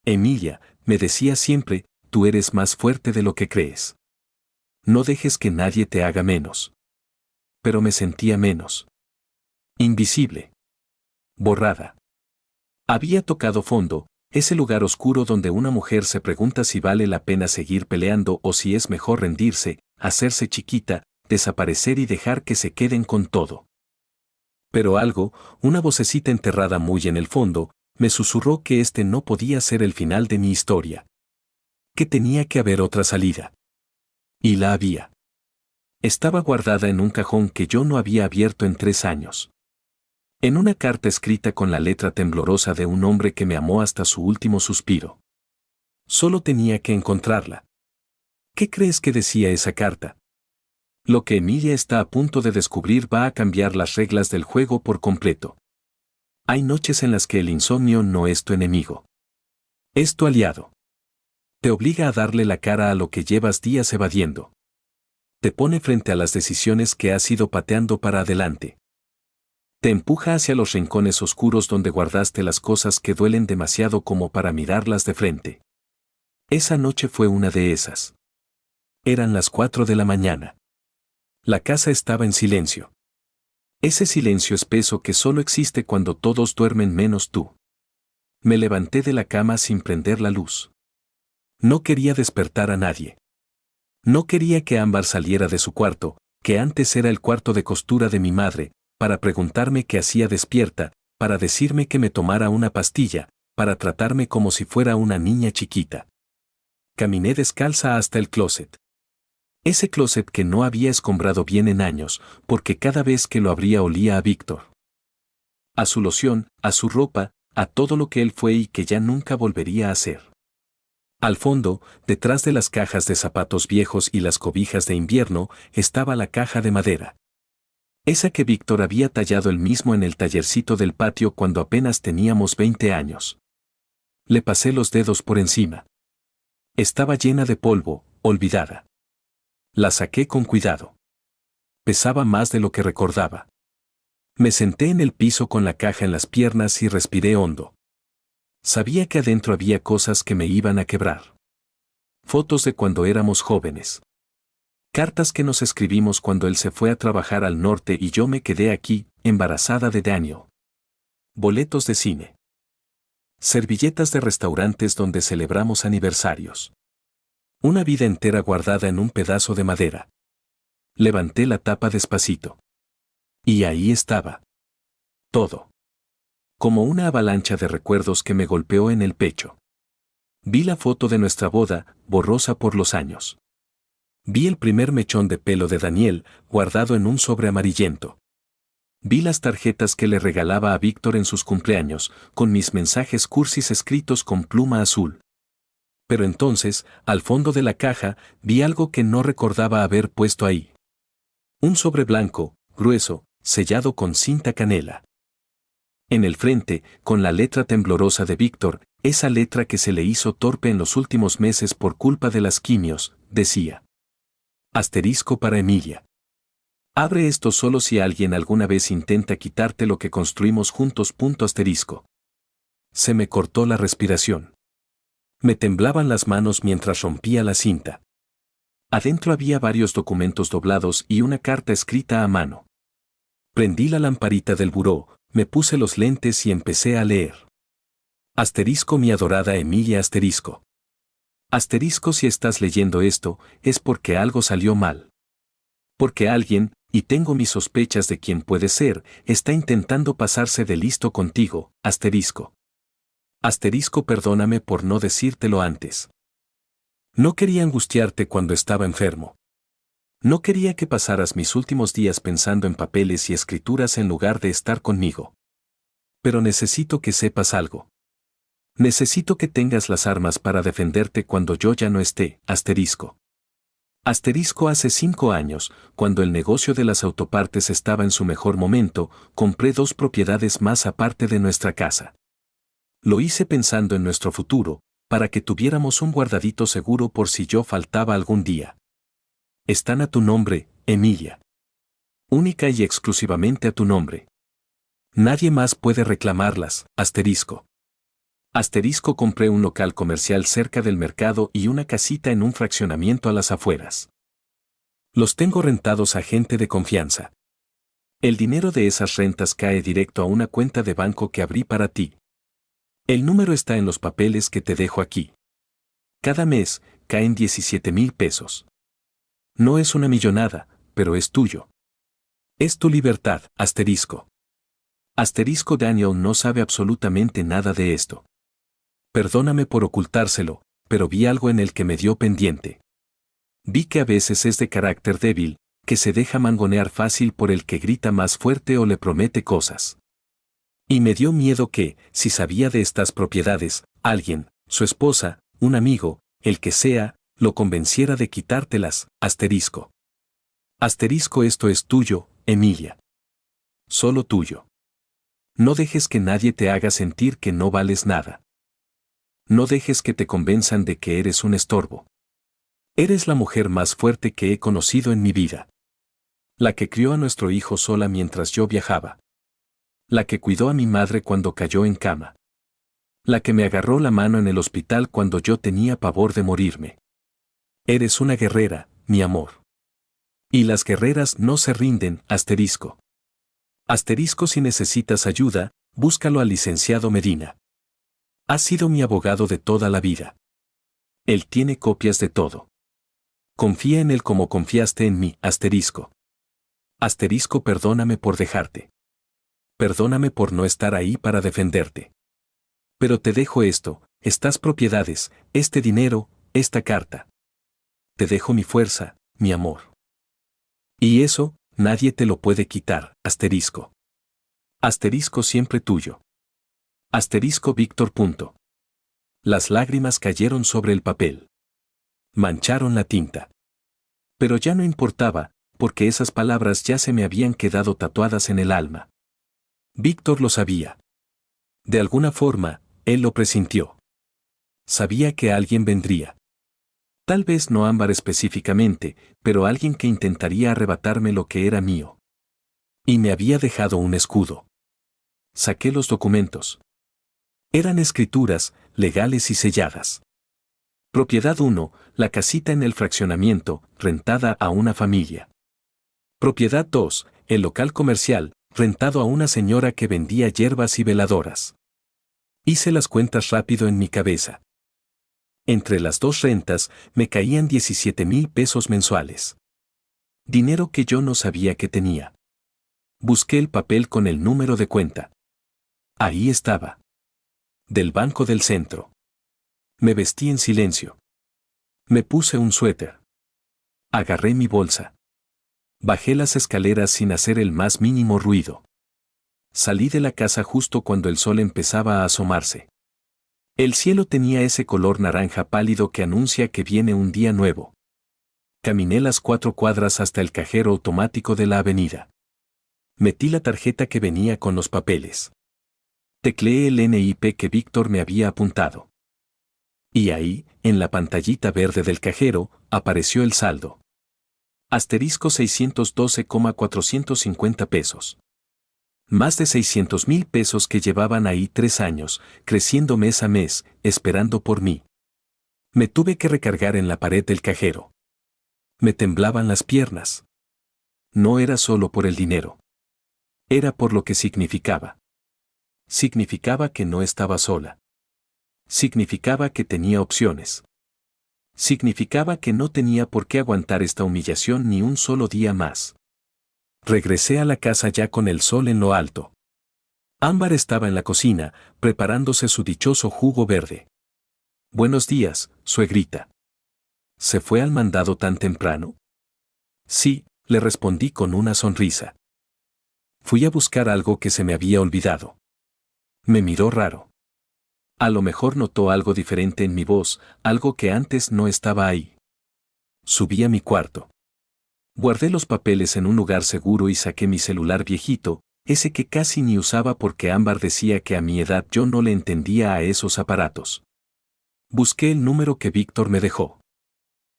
Emilia, me decía siempre, tú eres más fuerte de lo que crees. No dejes que nadie te haga menos. Pero me sentía menos. Invisible. Borrada. Había tocado fondo, ese lugar oscuro donde una mujer se pregunta si vale la pena seguir peleando o si es mejor rendirse, hacerse chiquita, desaparecer y dejar que se queden con todo. Pero algo, una vocecita enterrada muy en el fondo, me susurró que este no podía ser el final de mi historia. Que tenía que haber otra salida. Y la había. Estaba guardada en un cajón que yo no había abierto en 3 años. En una carta escrita con la letra temblorosa de un hombre que me amó hasta su último suspiro. Solo tenía que encontrarla. ¿Qué crees que decía esa carta? Lo que Emilia está a punto de descubrir va a cambiar las reglas del juego por completo. Hay noches en las que el insomnio no es tu enemigo. Es tu aliado. Te obliga a darle la cara a lo que llevas días evadiendo. Te pone frente a las decisiones que has ido pateando para adelante. Te empuja hacia los rincones oscuros donde guardaste las cosas que duelen demasiado como para mirarlas de frente. Esa noche fue una de esas. Eran las 4 de la mañana. La casa estaba en silencio. Ese silencio espeso que solo existe cuando todos duermen menos tú. Me levanté de la cama sin prender la luz. No quería despertar a nadie. No quería que Ámbar saliera de su cuarto, que antes era el cuarto de costura de mi madre, para preguntarme qué hacía despierta, para decirme que me tomara una pastilla, para tratarme como si fuera una niña chiquita. Caminé descalza hasta el closet. Ese closet que no había escombrado bien en años, porque cada vez que lo abría olía a Víctor. A su loción, a su ropa, a todo lo que él fue y que ya nunca volvería a ser. Al fondo, detrás de las cajas de zapatos viejos y las cobijas de invierno, estaba la caja de madera. Esa que Víctor había tallado él mismo en el tallercito del patio cuando apenas teníamos 20 años. Le pasé los dedos por encima. Estaba llena de polvo, olvidada. La saqué con cuidado. Pesaba más de lo que recordaba. Me senté en el piso con la caja en las piernas y respiré hondo. Sabía que adentro había cosas que me iban a quebrar. Fotos de cuando éramos jóvenes. Cartas que nos escribimos cuando él se fue a trabajar al norte y yo me quedé aquí, embarazada de Daniel. Boletos de cine. Servilletas de restaurantes donde celebramos aniversarios. Una vida entera guardada en un pedazo de madera. Levanté la tapa despacito. Y ahí estaba. Todo. Como una avalancha de recuerdos que me golpeó en el pecho. Vi la foto de nuestra boda, borrosa por los años. Vi el primer mechón de pelo de Daniel, guardado en un sobre amarillento. Vi las tarjetas que le regalaba a Víctor en sus cumpleaños, con mis mensajes cursis escritos con pluma azul. Pero entonces, al fondo de la caja, vi algo que no recordaba haber puesto ahí. Un sobre blanco, grueso, sellado con cinta canela. En el frente, con la letra temblorosa de Víctor, esa letra que se le hizo torpe en los últimos meses por culpa de las quimios, decía. Asterisco para Emilia. Abre esto solo si alguien alguna vez intenta quitarte lo que construimos juntos. Asterisco. Se me cortó la respiración. Me temblaban las manos mientras rompía la cinta. Adentro había varios documentos doblados y una carta escrita a mano. Prendí la lamparita del buró, me puse los lentes y empecé a leer. Asterisco mi adorada Emilia asterisco. Asterisco si estás leyendo esto, es porque algo salió mal. Porque alguien, y tengo mis sospechas de quién puede ser, está intentando pasarse de listo contigo, asterisco. Asterisco perdóname por no decírtelo antes. No quería angustiarte cuando estaba enfermo. No quería que pasaras mis últimos días pensando en papeles y escrituras en lugar de estar conmigo. Pero necesito que sepas algo. Necesito que tengas las armas para defenderte cuando yo ya no esté, asterisco. Asterisco hace 5 años, cuando el negocio de las autopartes estaba en su mejor momento, compré 2 propiedades más aparte de nuestra casa. Lo hice pensando en nuestro futuro, para que tuviéramos un guardadito seguro por si yo faltaba algún día. Están a tu nombre, Emilia. Única y exclusivamente a tu nombre. Nadie más puede reclamarlas, asterisco. Asterisco compré un local comercial cerca del mercado y una casita en un fraccionamiento a las afueras. Los tengo rentados a gente de confianza. El dinero de esas rentas cae directo a una cuenta de banco que abrí para ti. El número está en los papeles que te dejo aquí. Cada mes, caen 17,000 pesos. No es una millonada, pero es tuyo. Es tu libertad, asterisco. Asterisco Daniel no sabe absolutamente nada de esto. Perdóname por ocultárselo, pero vi algo en el que me dio pendiente. Vi que a veces es de carácter débil, que se deja mangonear fácil por el que grita más fuerte o le promete cosas. Y me dio miedo que, si sabía de estas propiedades, alguien, su esposa, un amigo, el que sea, lo convenciera de quitártelas, asterisco. Asterisco esto es tuyo, Emilia. Solo tuyo. No dejes que nadie te haga sentir que no vales nada. No dejes que te convenzan de que eres un estorbo. Eres la mujer más fuerte que he conocido en mi vida. La que crió a nuestro hijo sola mientras yo viajaba. La que cuidó a mi madre cuando cayó en cama. La que me agarró la mano en el hospital cuando yo tenía pavor de morirme. Eres una guerrera, mi amor. Y las guerreras no se rinden, asterisco. Asterisco si necesitas ayuda, búscalo al licenciado Medina. Ha sido mi abogado de toda la vida. Él tiene copias de todo. Confía en él como confiaste en mí, asterisco. Asterisco perdóname por dejarte. Perdóname por no estar ahí para defenderte. Pero te dejo esto, estas propiedades, este dinero, esta carta. Te dejo mi fuerza, mi amor. Y eso, nadie te lo puede quitar, asterisco. Asterisco siempre tuyo. Asterisco Víctor. Las lágrimas cayeron sobre el papel. Mancharon la tinta. Pero ya no importaba, porque esas palabras ya se me habían quedado tatuadas en el alma. Víctor lo sabía. De alguna forma, él lo presintió. Sabía que alguien vendría. Tal vez no Ámbar específicamente, pero alguien que intentaría arrebatarme lo que era mío. Y me había dejado un escudo. Saqué los documentos. Eran escrituras, legales y selladas. Propiedad 1, la casita en el fraccionamiento, rentada a una familia. Propiedad 2, el local comercial, rentado a una señora que vendía hierbas y veladoras. Hice las cuentas rápido en mi cabeza. Entre las dos rentas, me caían 17,000 pesos mensuales. Dinero que yo no sabía que tenía. Busqué el papel con el número de cuenta. Ahí estaba. Del Banco del Centro. Me vestí en silencio. Me puse un suéter. Agarré mi bolsa. Bajé las escaleras sin hacer el más mínimo ruido. Salí de la casa justo cuando el sol empezaba a asomarse. El cielo tenía ese color naranja pálido que anuncia que viene un día nuevo. Caminé las 4 cuadras hasta el cajero automático de la avenida. Metí la tarjeta que venía con los papeles. Tecleé el NIP que Víctor me había apuntado. Y ahí, en la pantallita verde del cajero, apareció el saldo. Asterisco 612,450 pesos. Más de 600,000 pesos que llevaban ahí 3 años, creciendo mes a mes, esperando por mí. Me tuve que recargar en la pared del cajero. Me temblaban las piernas. No era solo por el dinero. Era por lo que significaba. Significaba que no estaba sola. Significaba que tenía opciones. Significaba que no tenía por qué aguantar esta humillación ni un solo día más. Regresé a la casa ya con el sol en lo alto. Ámbar estaba en la cocina, preparándose su dichoso jugo verde. Buenos días, suegrita. ¿Se fue al mandado tan temprano? Sí, le respondí con una sonrisa. Fui a buscar algo que se me había olvidado. Me miró raro. A lo mejor notó algo diferente en mi voz, algo que antes no estaba ahí. Subí a mi cuarto. Guardé los papeles en un lugar seguro y saqué mi celular viejito, ese que casi ni usaba porque Ámbar decía que a mi edad yo no le entendía a esos aparatos. Busqué el número que Víctor me dejó.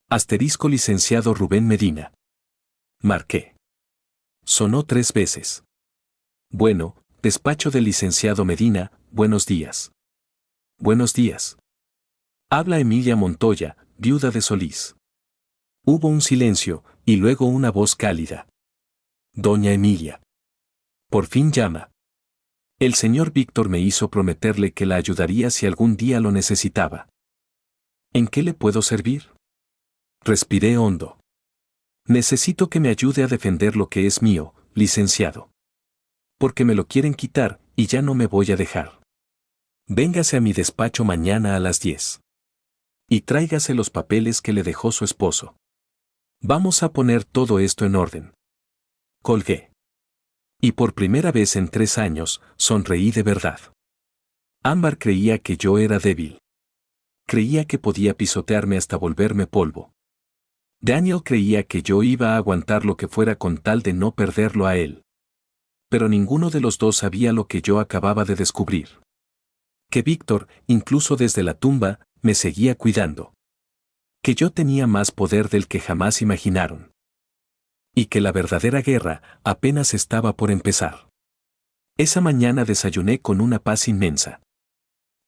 Asterisco licenciado Rubén Medina. Marqué. Sonó 3 veces. Bueno, Despacho del licenciado Medina, buenos días. Buenos días. Habla Emilia Montoya, viuda de Solís. Hubo un silencio, y luego una voz cálida. Doña Emilia. Por fin llama. El señor Víctor me hizo prometerle que la ayudaría si algún día lo necesitaba. ¿En qué le puedo servir? Respiré hondo. Necesito que me ayude a defender lo que es mío, licenciado. Porque me lo quieren quitar, y ya no me voy a dejar. Véngase a mi despacho mañana a las 10. Y tráigase los papeles que le dejó su esposo. Vamos a poner todo esto en orden. Colgué. Y por primera vez en 3 años, sonreí de verdad. Ámbar creía que yo era débil. Creía que podía pisotearme hasta volverme polvo. Daniel creía que yo iba a aguantar lo que fuera con tal de no perderlo a él. Pero ninguno de los dos sabía lo que yo acababa de descubrir. Que Víctor, incluso desde la tumba, me seguía cuidando. Que yo tenía más poder del que jamás imaginaron. Y que la verdadera guerra apenas estaba por empezar. Esa mañana desayuné con una paz inmensa.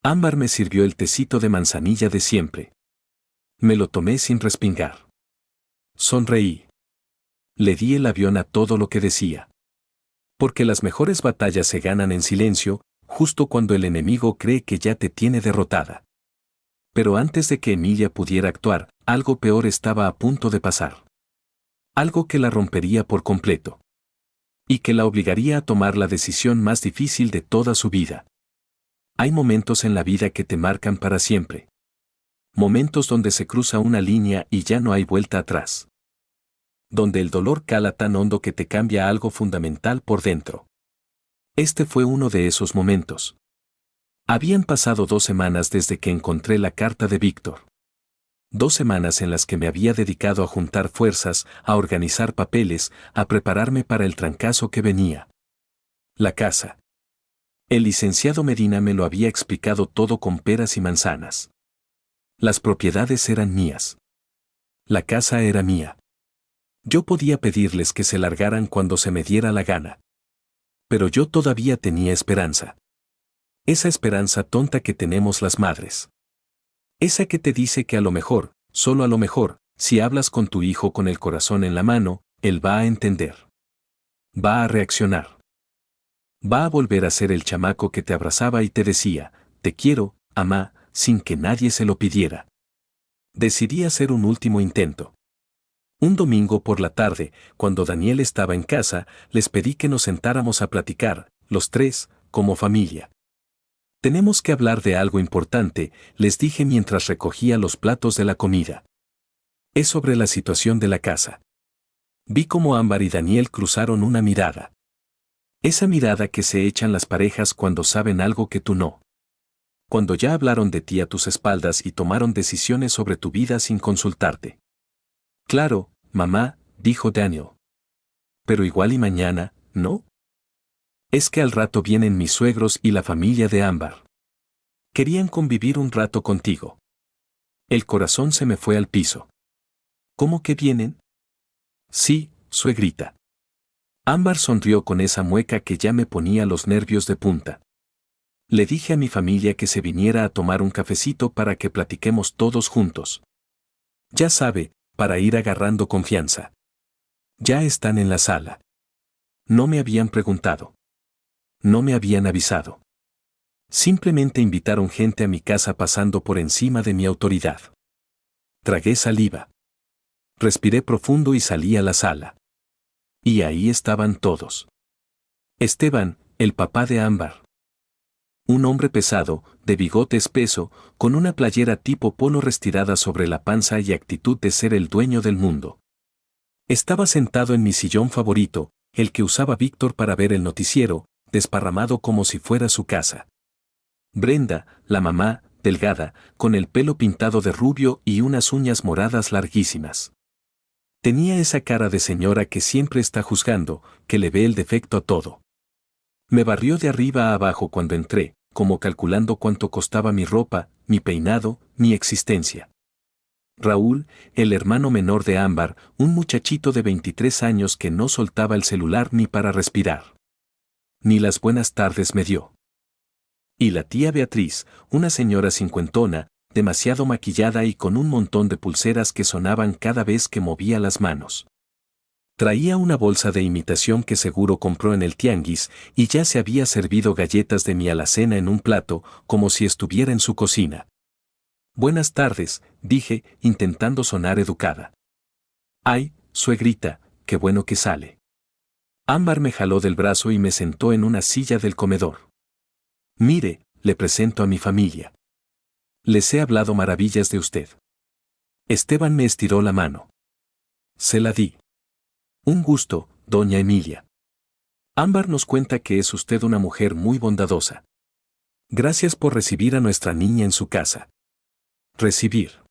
Ámbar me sirvió el tecito de manzanilla de siempre. Me lo tomé sin respingar. Sonreí. Le di el avión a todo lo que decía. Porque las mejores batallas se ganan en silencio, justo cuando el enemigo cree que ya te tiene derrotada. Pero antes de que Emilia pudiera actuar, algo peor estaba a punto de pasar. Algo que la rompería por completo. Y que la obligaría a tomar la decisión más difícil de toda su vida. Hay momentos en la vida que te marcan para siempre. Momentos donde se cruza una línea y ya no hay vuelta atrás. Donde el dolor cala tan hondo que te cambia algo fundamental por dentro. Este fue uno de esos momentos. Habían pasado 2 semanas desde que encontré la carta de Víctor. 2 semanas en las que me había dedicado a juntar fuerzas, a organizar papeles, a prepararme para el trancazo que venía. La casa. El licenciado Medina me lo había explicado todo con peras y manzanas. Las propiedades eran mías. La casa era mía. Yo podía pedirles que se largaran cuando se me diera la gana. Pero yo todavía tenía esperanza. Esa esperanza tonta que tenemos las madres. Esa que te dice que a lo mejor, solo a lo mejor, si hablas con tu hijo con el corazón en la mano, él va a entender. Va a reaccionar. Va a volver a ser el chamaco que te abrazaba y te decía, te quiero, amá, sin que nadie se lo pidiera. Decidí hacer un último intento. Un domingo por la tarde, cuando Daniel estaba en casa, les pedí que nos sentáramos a platicar, los 3, como familia. Tenemos que hablar de algo importante, les dije mientras recogía los platos de la comida. Es sobre la situación de la casa. Vi cómo Ámbar y Daniel cruzaron una mirada. Esa mirada que se echan las parejas cuando saben algo que tú no. Cuando ya hablaron de ti a tus espaldas y tomaron decisiones sobre tu vida sin consultarte. Claro, mamá, dijo Daniel. Pero igual y mañana, ¿no? Es que al rato vienen mis suegros y la familia de Ámbar. Querían convivir un rato contigo. El corazón se me fue al piso. ¿Cómo que vienen? Sí, suegrita. Ámbar sonrió con esa mueca que ya me ponía los nervios de punta. Le dije a mi familia que se viniera a tomar un cafecito para que platiquemos todos juntos. Ya sabe, para ir agarrando confianza. Ya están en la sala. No me habían preguntado. No me habían avisado. Simplemente invitaron gente a mi casa pasando por encima de mi autoridad. Tragué saliva. Respiré profundo y salí a la sala. Y ahí estaban todos. Esteban, el papá de Ámbar. Un hombre pesado, de bigote espeso, con una playera tipo polo restirada sobre la panza y actitud de ser el dueño del mundo. Estaba sentado en mi sillón favorito, el que usaba Víctor para ver el noticiero, desparramado como si fuera su casa. Brenda, la mamá, delgada, con el pelo pintado de rubio y unas uñas moradas larguísimas. Tenía esa cara de señora que siempre está juzgando, que le ve el defecto a todo. Me barrió de arriba a abajo cuando entré, como calculando cuánto costaba mi ropa, mi peinado, mi existencia. Raúl, el hermano menor de Ámbar, un muchachito de 23 años que no soltaba el celular ni para respirar. Ni las buenas tardes me dio. Y la tía Beatriz, una señora cincuentona, demasiado maquillada y con un montón de pulseras que sonaban cada vez que movía las manos. Traía una bolsa de imitación que seguro compró en el tianguis y ya se había servido galletas de mi alacena en un plato, como si estuviera en su cocina. Buenas tardes, dije, intentando sonar educada. Ay, suegrita, qué bueno que sale. Ámbar me jaló del brazo y me sentó en una silla del comedor. Mire, le presento a mi familia. Les he hablado maravillas de usted. Esteban me estiró la mano. Se la di. Un gusto, doña Emilia. Ámbar nos cuenta que es usted una mujer muy bondadosa. Gracias por recibir a nuestra niña en su casa. Recibir.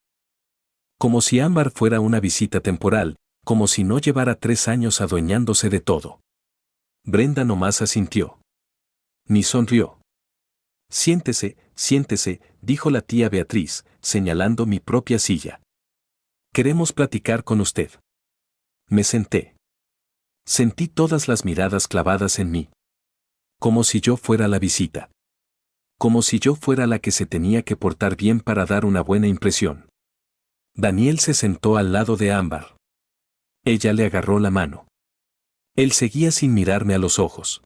Como si Ámbar fuera una visita temporal, como si no llevara 3 años adueñándose de todo. Brenda nomás asintió. Ni sonrió. Siéntese, siéntese, dijo la tía Beatriz, señalando mi propia silla. Queremos platicar con usted. Me senté. Sentí todas las miradas clavadas en mí. Como si yo fuera la visita. Como si yo fuera la que se tenía que portar bien para dar una buena impresión. Daniel se sentó al lado de Ámbar. Ella le agarró la mano. Él seguía sin mirarme a los ojos.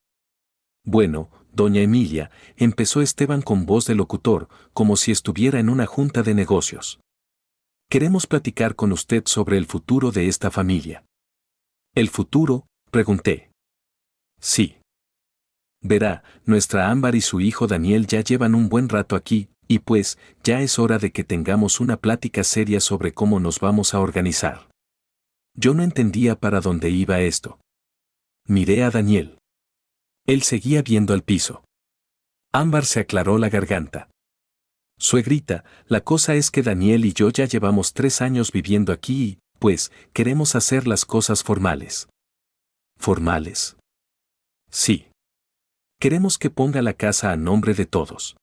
Bueno, doña Emilia, empezó Esteban con voz de locutor, como si estuviera en una junta de negocios. Queremos platicar con usted sobre el futuro de esta familia. ¿El futuro?, pregunté. Sí. Verá, nuestra Ámbar y su hijo Daniel ya llevan un buen rato aquí, y pues, ya es hora de que tengamos una plática seria sobre cómo nos vamos a organizar. Yo no entendía para dónde iba esto. Miré a Daniel. Él seguía viendo al piso. Ámbar se aclaró la garganta. Suegrita, la cosa es que Daniel y yo ya llevamos 3 años viviendo aquí y, pues, queremos hacer las cosas formales. ¿Formales? Sí. Queremos que ponga la casa a nombre de todos.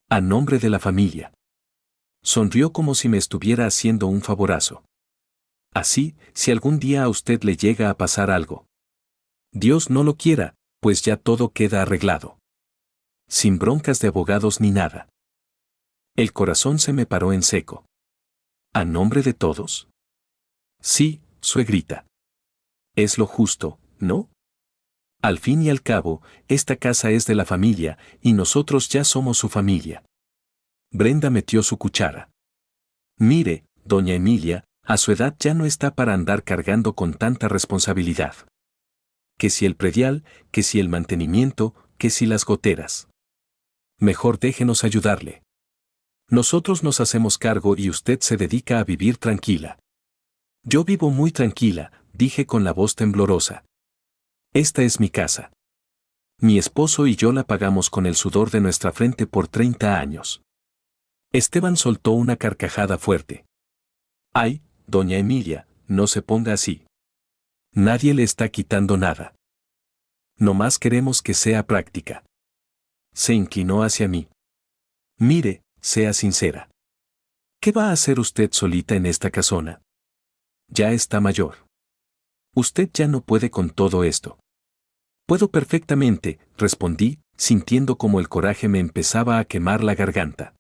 A nombre de la familia. Sonrió como si me estuviera haciendo un favorazo. Así, si algún día a usted le llega a pasar algo. Dios no lo quiera, pues ya todo queda arreglado. Sin broncas de abogados ni nada. El corazón se me paró en seco. ¿A nombre de todos? Sí, suegrita. Es lo justo, ¿no? Al fin y al cabo, esta casa es de la familia, y nosotros ya somos su familia. Brenda metió su cuchara. Mire, doña Emilia, a su edad ya no está para andar cargando con tanta responsabilidad. Que si el predial, que si el mantenimiento, que si las goteras. Mejor déjenos ayudarle. Nosotros nos hacemos cargo y usted se dedica a vivir tranquila. Yo vivo muy tranquila, dije con la voz temblorosa. Esta es mi casa. Mi esposo y yo la pagamos con el sudor de nuestra frente por 30 años. Esteban soltó una carcajada fuerte. Ay, doña Emilia, no se ponga así. Nadie le está quitando nada. Nomás queremos que sea práctica. Se inclinó hacia mí. Mire, sea sincera. ¿Qué va a hacer usted solita en esta casona? Ya está mayor. Usted ya no puede con todo esto. Puedo perfectamente, respondí, sintiendo como el coraje me empezaba a quemar la garganta.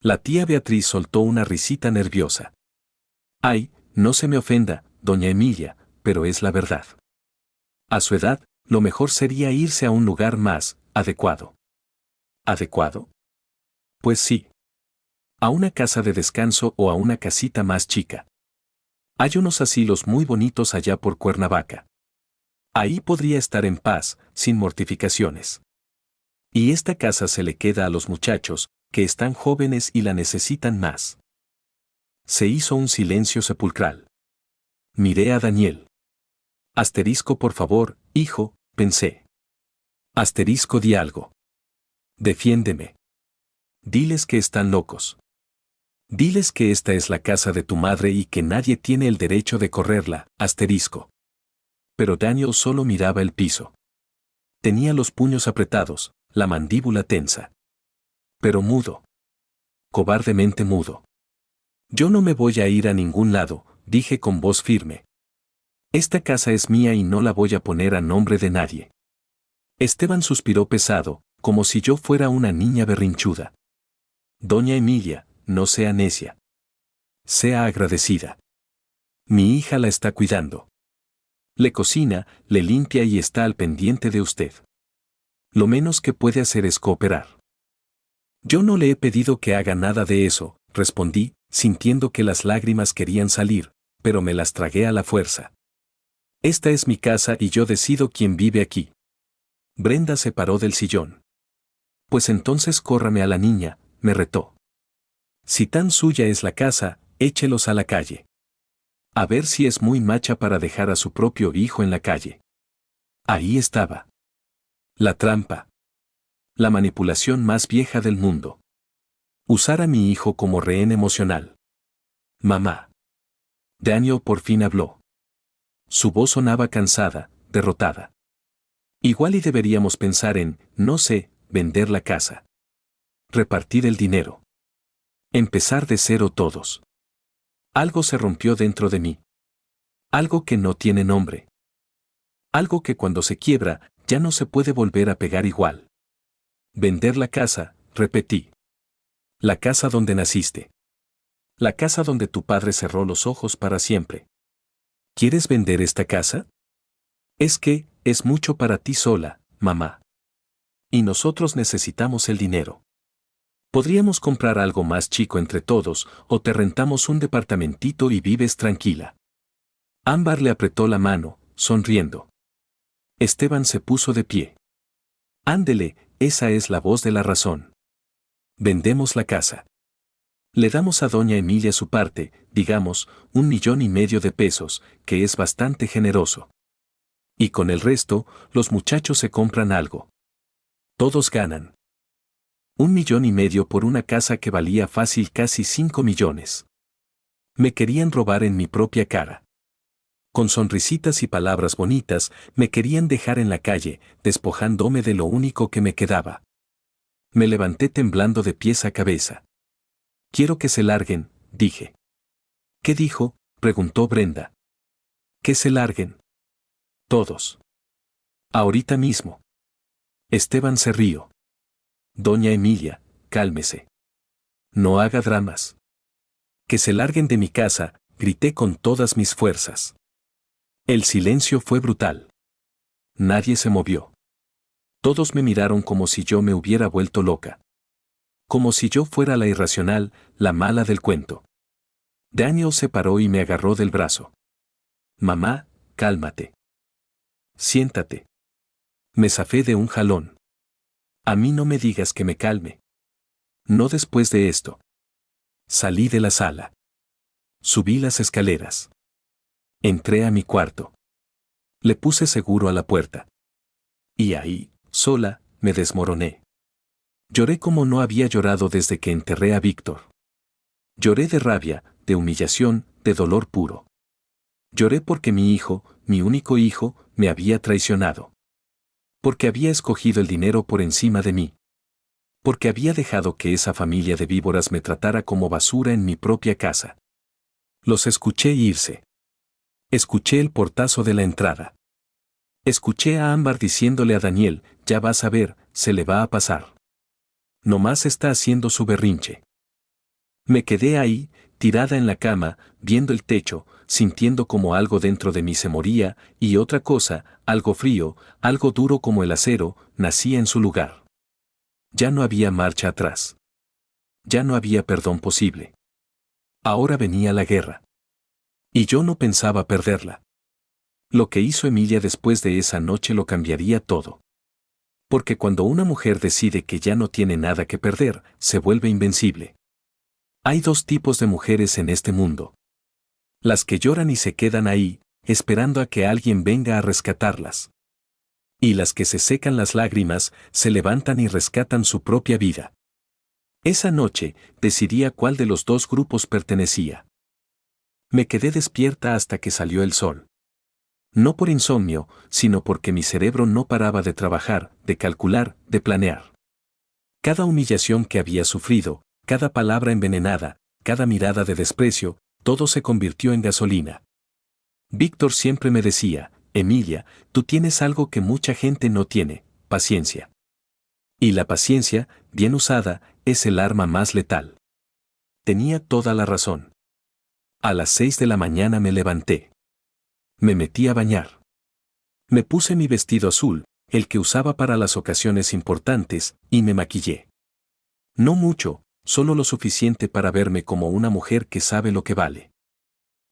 La tía Beatriz soltó una risita nerviosa. Ay, no se me ofenda, doña Emilia, pero es la verdad. A su edad, lo mejor sería irse a un lugar más adecuado. ¿Adecuado? Pues sí. A una casa de descanso o a una casita más chica. Hay unos asilos muy bonitos allá por Cuernavaca. Ahí podría estar en paz, sin mortificaciones. Y esta casa se le queda a los muchachos, que están jóvenes y la necesitan más. Se hizo un silencio sepulcral. Miré a Daniel. Asterisco por favor, hijo, pensé. Asterisco di algo. Defiéndeme. Diles que están locos. Diles que esta es la casa de tu madre y que nadie tiene el derecho de correrla, asterisco. Pero Daniel solo miraba el piso. Tenía los puños apretados, la mandíbula tensa. Pero mudo. Cobardemente mudo. Yo no me voy a ir a ningún lado, dije con voz firme. Esta casa es mía y no la voy a poner a nombre de nadie. Esteban suspiró pesado, como si yo fuera una niña berrinchuda. Doña Emilia, no sea necia. Sea agradecida. Mi hija la está cuidando. Le cocina, le limpia y está al pendiente de usted. Lo menos que puede hacer es cooperar. Yo no le he pedido que haga nada de eso, respondí, sintiendo que las lágrimas querían salir, pero me las tragué a la fuerza. Esta es mi casa y yo decido quién vive aquí. Brenda se paró del sillón. Pues entonces córrame a la niña, me retó. Si tan suya es la casa, échelos a la calle. A ver si es muy macha para dejar a su propio hijo en la calle. Ahí estaba. La trampa. La manipulación más vieja del mundo. Usar a mi hijo como rehén emocional. Mamá. Daniel por fin habló. Su voz sonaba cansada, derrotada. Igual y deberíamos pensar en, no sé, vender la casa. Repartir el dinero. Empezar de cero todos. Algo se rompió dentro de mí. Algo que no tiene nombre. Algo que cuando se quiebra, ya no se puede volver a pegar igual. Vender la casa, repetí. La casa donde naciste. La casa donde tu padre cerró los ojos para siempre. ¿Quieres vender esta casa? Es que, es mucho para ti sola, mamá. Y nosotros necesitamos el dinero. Podríamos comprar algo más chico entre todos, o te rentamos un departamentito y vives tranquila. Ámbar le apretó la mano, sonriendo. Esteban se puso de pie. Ándele, esa es la voz de la razón. Vendemos la casa. Le damos a doña Emilia su parte, digamos, 1,5 millones de pesos, que es bastante generoso. Y con el resto, los muchachos se compran algo. Todos ganan. 1,5 millones por una casa que valía fácil casi 5 millones. Me querían robar en mi propia cara. Con sonrisitas y palabras bonitas, me querían dejar en la calle, despojándome de lo único que me quedaba. Me levanté temblando de pies a cabeza. Quiero que se larguen, dije. ¿Qué dijo?, preguntó Brenda. Que se larguen. Todos. Ahorita mismo. Esteban se rió. Doña Emilia, cálmese. No haga dramas. Que se larguen de mi casa, grité con todas mis fuerzas. El silencio fue brutal. Nadie se movió. Todos me miraron como si yo me hubiera vuelto loca. Como si yo fuera la irracional, la mala del cuento. Daniel se paró y me agarró del brazo. Mamá, cálmate. Siéntate. Me zafé de un jalón. A mí no me digas que me calme. No después de esto. Salí de la sala. Subí las escaleras. Entré a mi cuarto. Le puse seguro a la puerta. Y ahí, sola, me desmoroné. Lloré como no había llorado desde que enterré a Víctor. Lloré de rabia, de humillación, de dolor puro. Lloré porque mi hijo, mi único hijo, me había traicionado. Porque había escogido el dinero por encima de mí. Porque había dejado que esa familia de víboras me tratara como basura en mi propia casa. Los escuché irse. Escuché el portazo de la entrada. Escuché a Ámbar diciéndole a Daniel, ya vas a ver, se le va a pasar. Nomás está haciendo su berrinche. Me quedé ahí, tirada en la cama, viendo el techo, sintiendo como algo dentro de mí se moría, y otra cosa, algo frío, algo duro como el acero, nacía en su lugar. Ya no había marcha atrás. Ya no había perdón posible. Ahora venía la guerra. Y yo no pensaba perderla. Lo que hizo Emilia después de esa noche lo cambiaría todo. Porque cuando una mujer decide que ya no tiene nada que perder, se vuelve invencible. Hay 2 tipos de mujeres en este mundo. Las que lloran y se quedan ahí, esperando a que alguien venga a rescatarlas. Y las que se secan las lágrimas, se levantan y rescatan su propia vida. Esa noche, decidí a cuál de los 2 grupos pertenecía. Me quedé despierta hasta que salió el sol. No por insomnio, sino porque mi cerebro no paraba de trabajar, de calcular, de planear. Cada humillación que había sufrido, cada palabra envenenada, cada mirada de desprecio, todo se convirtió en gasolina. Víctor siempre me decía, Emilia, tú tienes algo que mucha gente no tiene, paciencia. Y la paciencia, bien usada, es el arma más letal. Tenía toda la razón. A las 6 de la mañana me levanté. Me metí a bañar. Me puse mi vestido azul, el que usaba para las ocasiones importantes, y me maquillé. No mucho, solo lo suficiente para verme como una mujer que sabe lo que vale.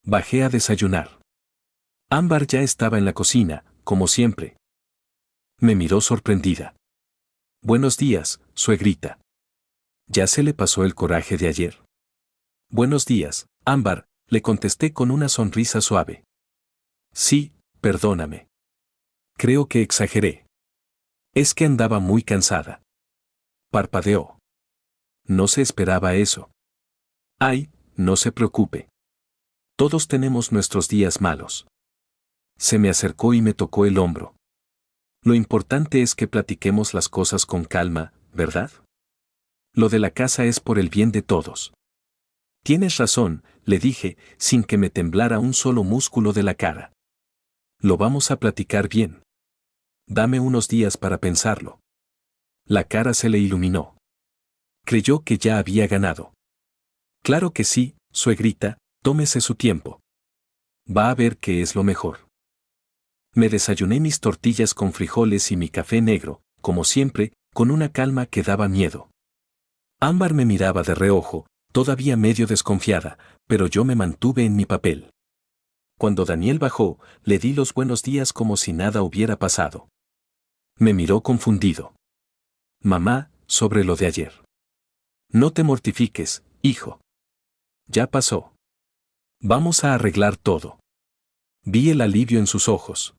Bajé a desayunar. Ámbar ya estaba en la cocina, como siempre. Me miró sorprendida. Buenos días, suegrita. ¿Ya se le pasó el coraje de ayer? Buenos días, Ámbar, le contesté con una sonrisa suave. Sí, perdóname. Creo que exageré. Es que andaba muy cansada. Parpadeó. No se esperaba eso. Ay, no se preocupe. Todos tenemos nuestros días malos. Se me acercó y me tocó el hombro. Lo importante es que platiquemos las cosas con calma, ¿verdad? Lo de la casa es por el bien de todos. Tienes razón, le dije, sin que me temblara un solo músculo de la cara. Lo vamos a platicar bien. Dame unos días para pensarlo. La cara se le iluminó. Creyó que ya había ganado. Claro que sí, suegrita, tómese su tiempo. Va a ver qué es lo mejor. Me desayuné mis tortillas con frijoles y mi café negro, como siempre, con una calma que daba miedo. Ámbar me miraba de reojo, todavía medio desconfiada, pero yo me mantuve en mi papel. Cuando Daniel bajó, le di los buenos días como si nada hubiera pasado. Me miró confundido. Mamá, sobre lo de ayer. No te mortifiques, hijo. Ya pasó. Vamos a arreglar todo. Vi el alivio en sus ojos.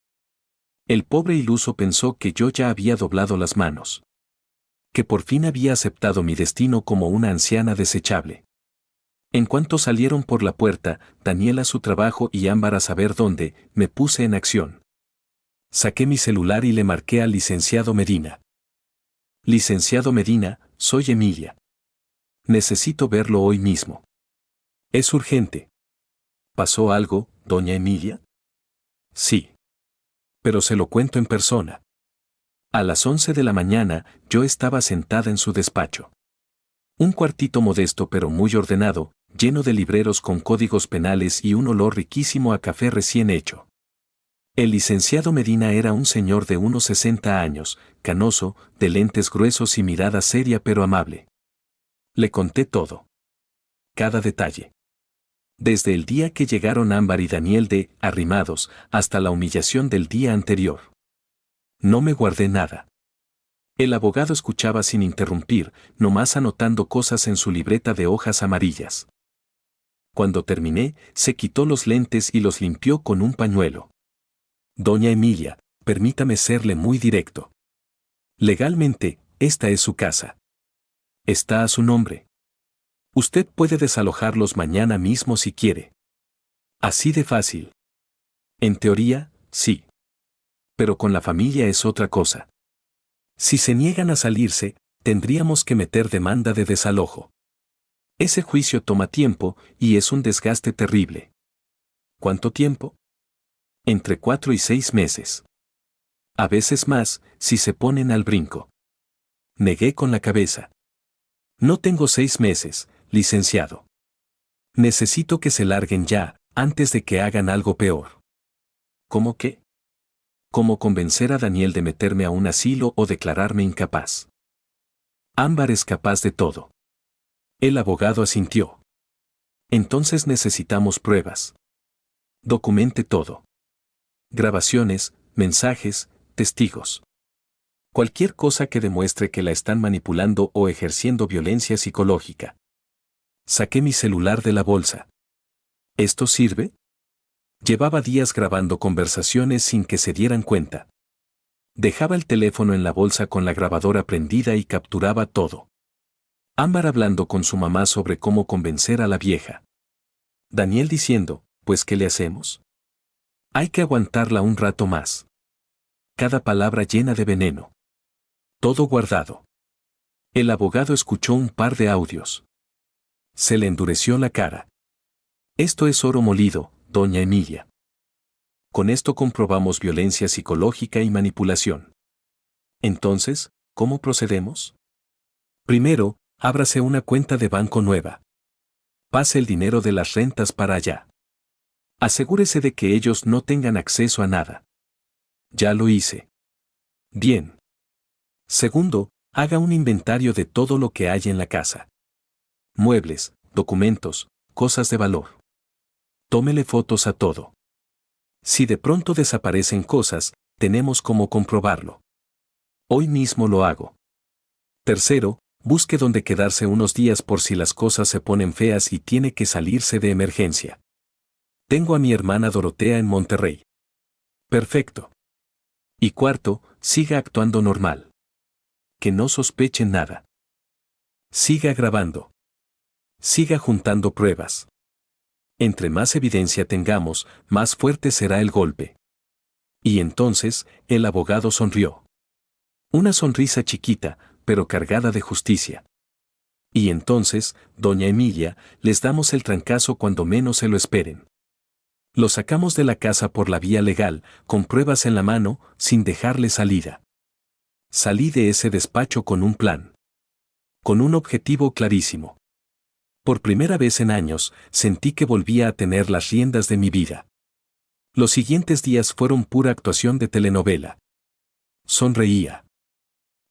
El pobre iluso pensó que yo ya había doblado las manos. Que por fin había aceptado mi destino como una anciana desechable. En cuanto salieron por la puerta, Daniel a su trabajo y Ámbar a saber dónde, me puse en acción. Saqué mi celular y le marqué al licenciado Medina. Licenciado Medina, soy Emilia. Necesito verlo hoy mismo. Es urgente. ¿Pasó algo, doña Emilia? Sí. Pero se lo cuento en persona. A las 11 de la mañana, yo estaba sentada en su despacho. Un cuartito modesto pero muy ordenado, lleno de libreros con códigos penales y un olor riquísimo a café recién hecho. El licenciado Medina era un señor de unos 60 años, canoso, de lentes gruesos y mirada seria pero amable. Le conté todo. Cada detalle. Desde el día que llegaron Ámbar y Daniel de Arrimados, hasta la humillación del día anterior. No me guardé nada. El abogado escuchaba sin interrumpir, nomás anotando cosas en su libreta de hojas amarillas. Cuando terminé, se quitó los lentes y los limpió con un pañuelo. Doña Emilia, permítame serle muy directo. Legalmente, esta es su casa. Está a su nombre. Usted puede desalojarlos mañana mismo si quiere. Así de fácil. En teoría, sí. Pero con la familia es otra cosa. Si se niegan a salirse, tendríamos que meter demanda de desalojo. Ese juicio toma tiempo y es un desgaste terrible. ¿Cuánto tiempo? Entre 4 y 6 meses. A veces más, si se ponen al brinco. Negué con la cabeza. No tengo 6 meses, licenciado. Necesito que se larguen ya, antes de que hagan algo peor. ¿Cómo qué? ¿Cómo convencer a Daniel de meterme a un asilo o declararme incapaz? Ámbar es capaz de todo. El abogado asintió. Entonces necesitamos pruebas. Documente todo. Grabaciones, mensajes, testigos. Cualquier cosa que demuestre que la están manipulando o ejerciendo violencia psicológica. Saqué mi celular de la bolsa. ¿Esto sirve? Llevaba días grabando conversaciones sin que se dieran cuenta. Dejaba el teléfono en la bolsa con la grabadora prendida y capturaba todo. Ámbar hablando con su mamá sobre cómo convencer a la vieja. Daniel diciendo, pues ¿qué le hacemos? Hay que aguantarla un rato más. Cada palabra llena de veneno. Todo guardado. El abogado escuchó un par de audios. Se le endureció la cara. Esto es oro molido, doña Emilia. Con esto comprobamos violencia psicológica y manipulación. Entonces, ¿cómo procedemos? Primero, ábrase una cuenta de banco nueva. Pase el dinero de las rentas para allá. Asegúrese de que ellos no tengan acceso a nada. Ya lo hice. Bien. Segundo, haga un inventario de todo lo que hay en la casa. Muebles, documentos, cosas de valor. Tómele fotos a todo. Si de pronto desaparecen cosas, tenemos cómo comprobarlo. Hoy mismo lo hago. Tercero, busque dónde quedarse unos días por si las cosas se ponen feas y tiene que salirse de emergencia. Tengo a mi hermana Dorotea en Monterrey. Perfecto. Y cuarto, siga actuando normal. Que no sospechen nada. Siga grabando. Siga juntando pruebas. Entre más evidencia tengamos, más fuerte será el golpe. Y entonces, el abogado sonrió. Una sonrisa chiquita, pero cargada de justicia. Y entonces, doña Emilia, les damos el trancazo cuando menos se lo esperen. Lo sacamos de la casa por la vía legal, con pruebas en la mano, sin dejarle salida. Salí de ese despacho con un plan. Con un objetivo clarísimo. Por primera vez en años, sentí que volvía a tener las riendas de mi vida. Los siguientes días fueron pura actuación de telenovela. Sonreía.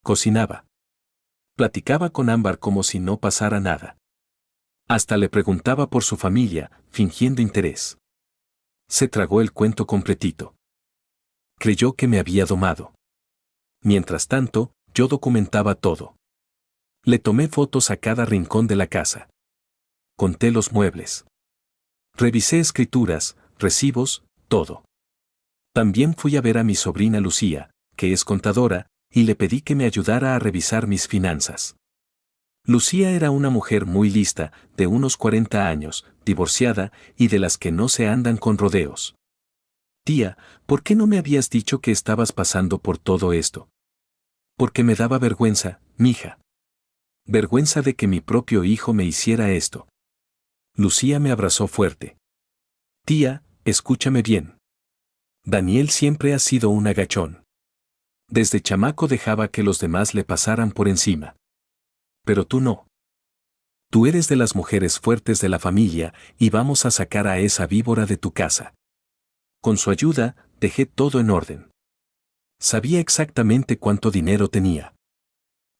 Cocinaba. Platicaba con Ámbar como si no pasara nada. Hasta le preguntaba por su familia, fingiendo interés. Se tragó el cuento completito. Creyó que me había domado. Mientras tanto, yo documentaba todo. Le tomé fotos a cada rincón de la casa. Conté los muebles. Revisé escrituras, recibos, todo. También fui a ver a mi sobrina Lucía, que es contadora, y le pedí que me ayudara a revisar mis finanzas. Lucía era una mujer muy lista, de unos 40 años, divorciada, y de las que no se andan con rodeos. Tía, ¿por qué no me habías dicho que estabas pasando por todo esto? Porque me daba vergüenza, mija. Vergüenza de que mi propio hijo me hiciera esto. Lucía me abrazó fuerte. Tía, escúchame bien. Daniel siempre ha sido un agachón. Desde chamaco dejaba que los demás le pasaran por encima. Pero tú no. Tú eres de las mujeres fuertes de la familia y vamos a sacar a esa víbora de tu casa. Con su ayuda, dejé todo en orden. Sabía exactamente cuánto dinero tenía.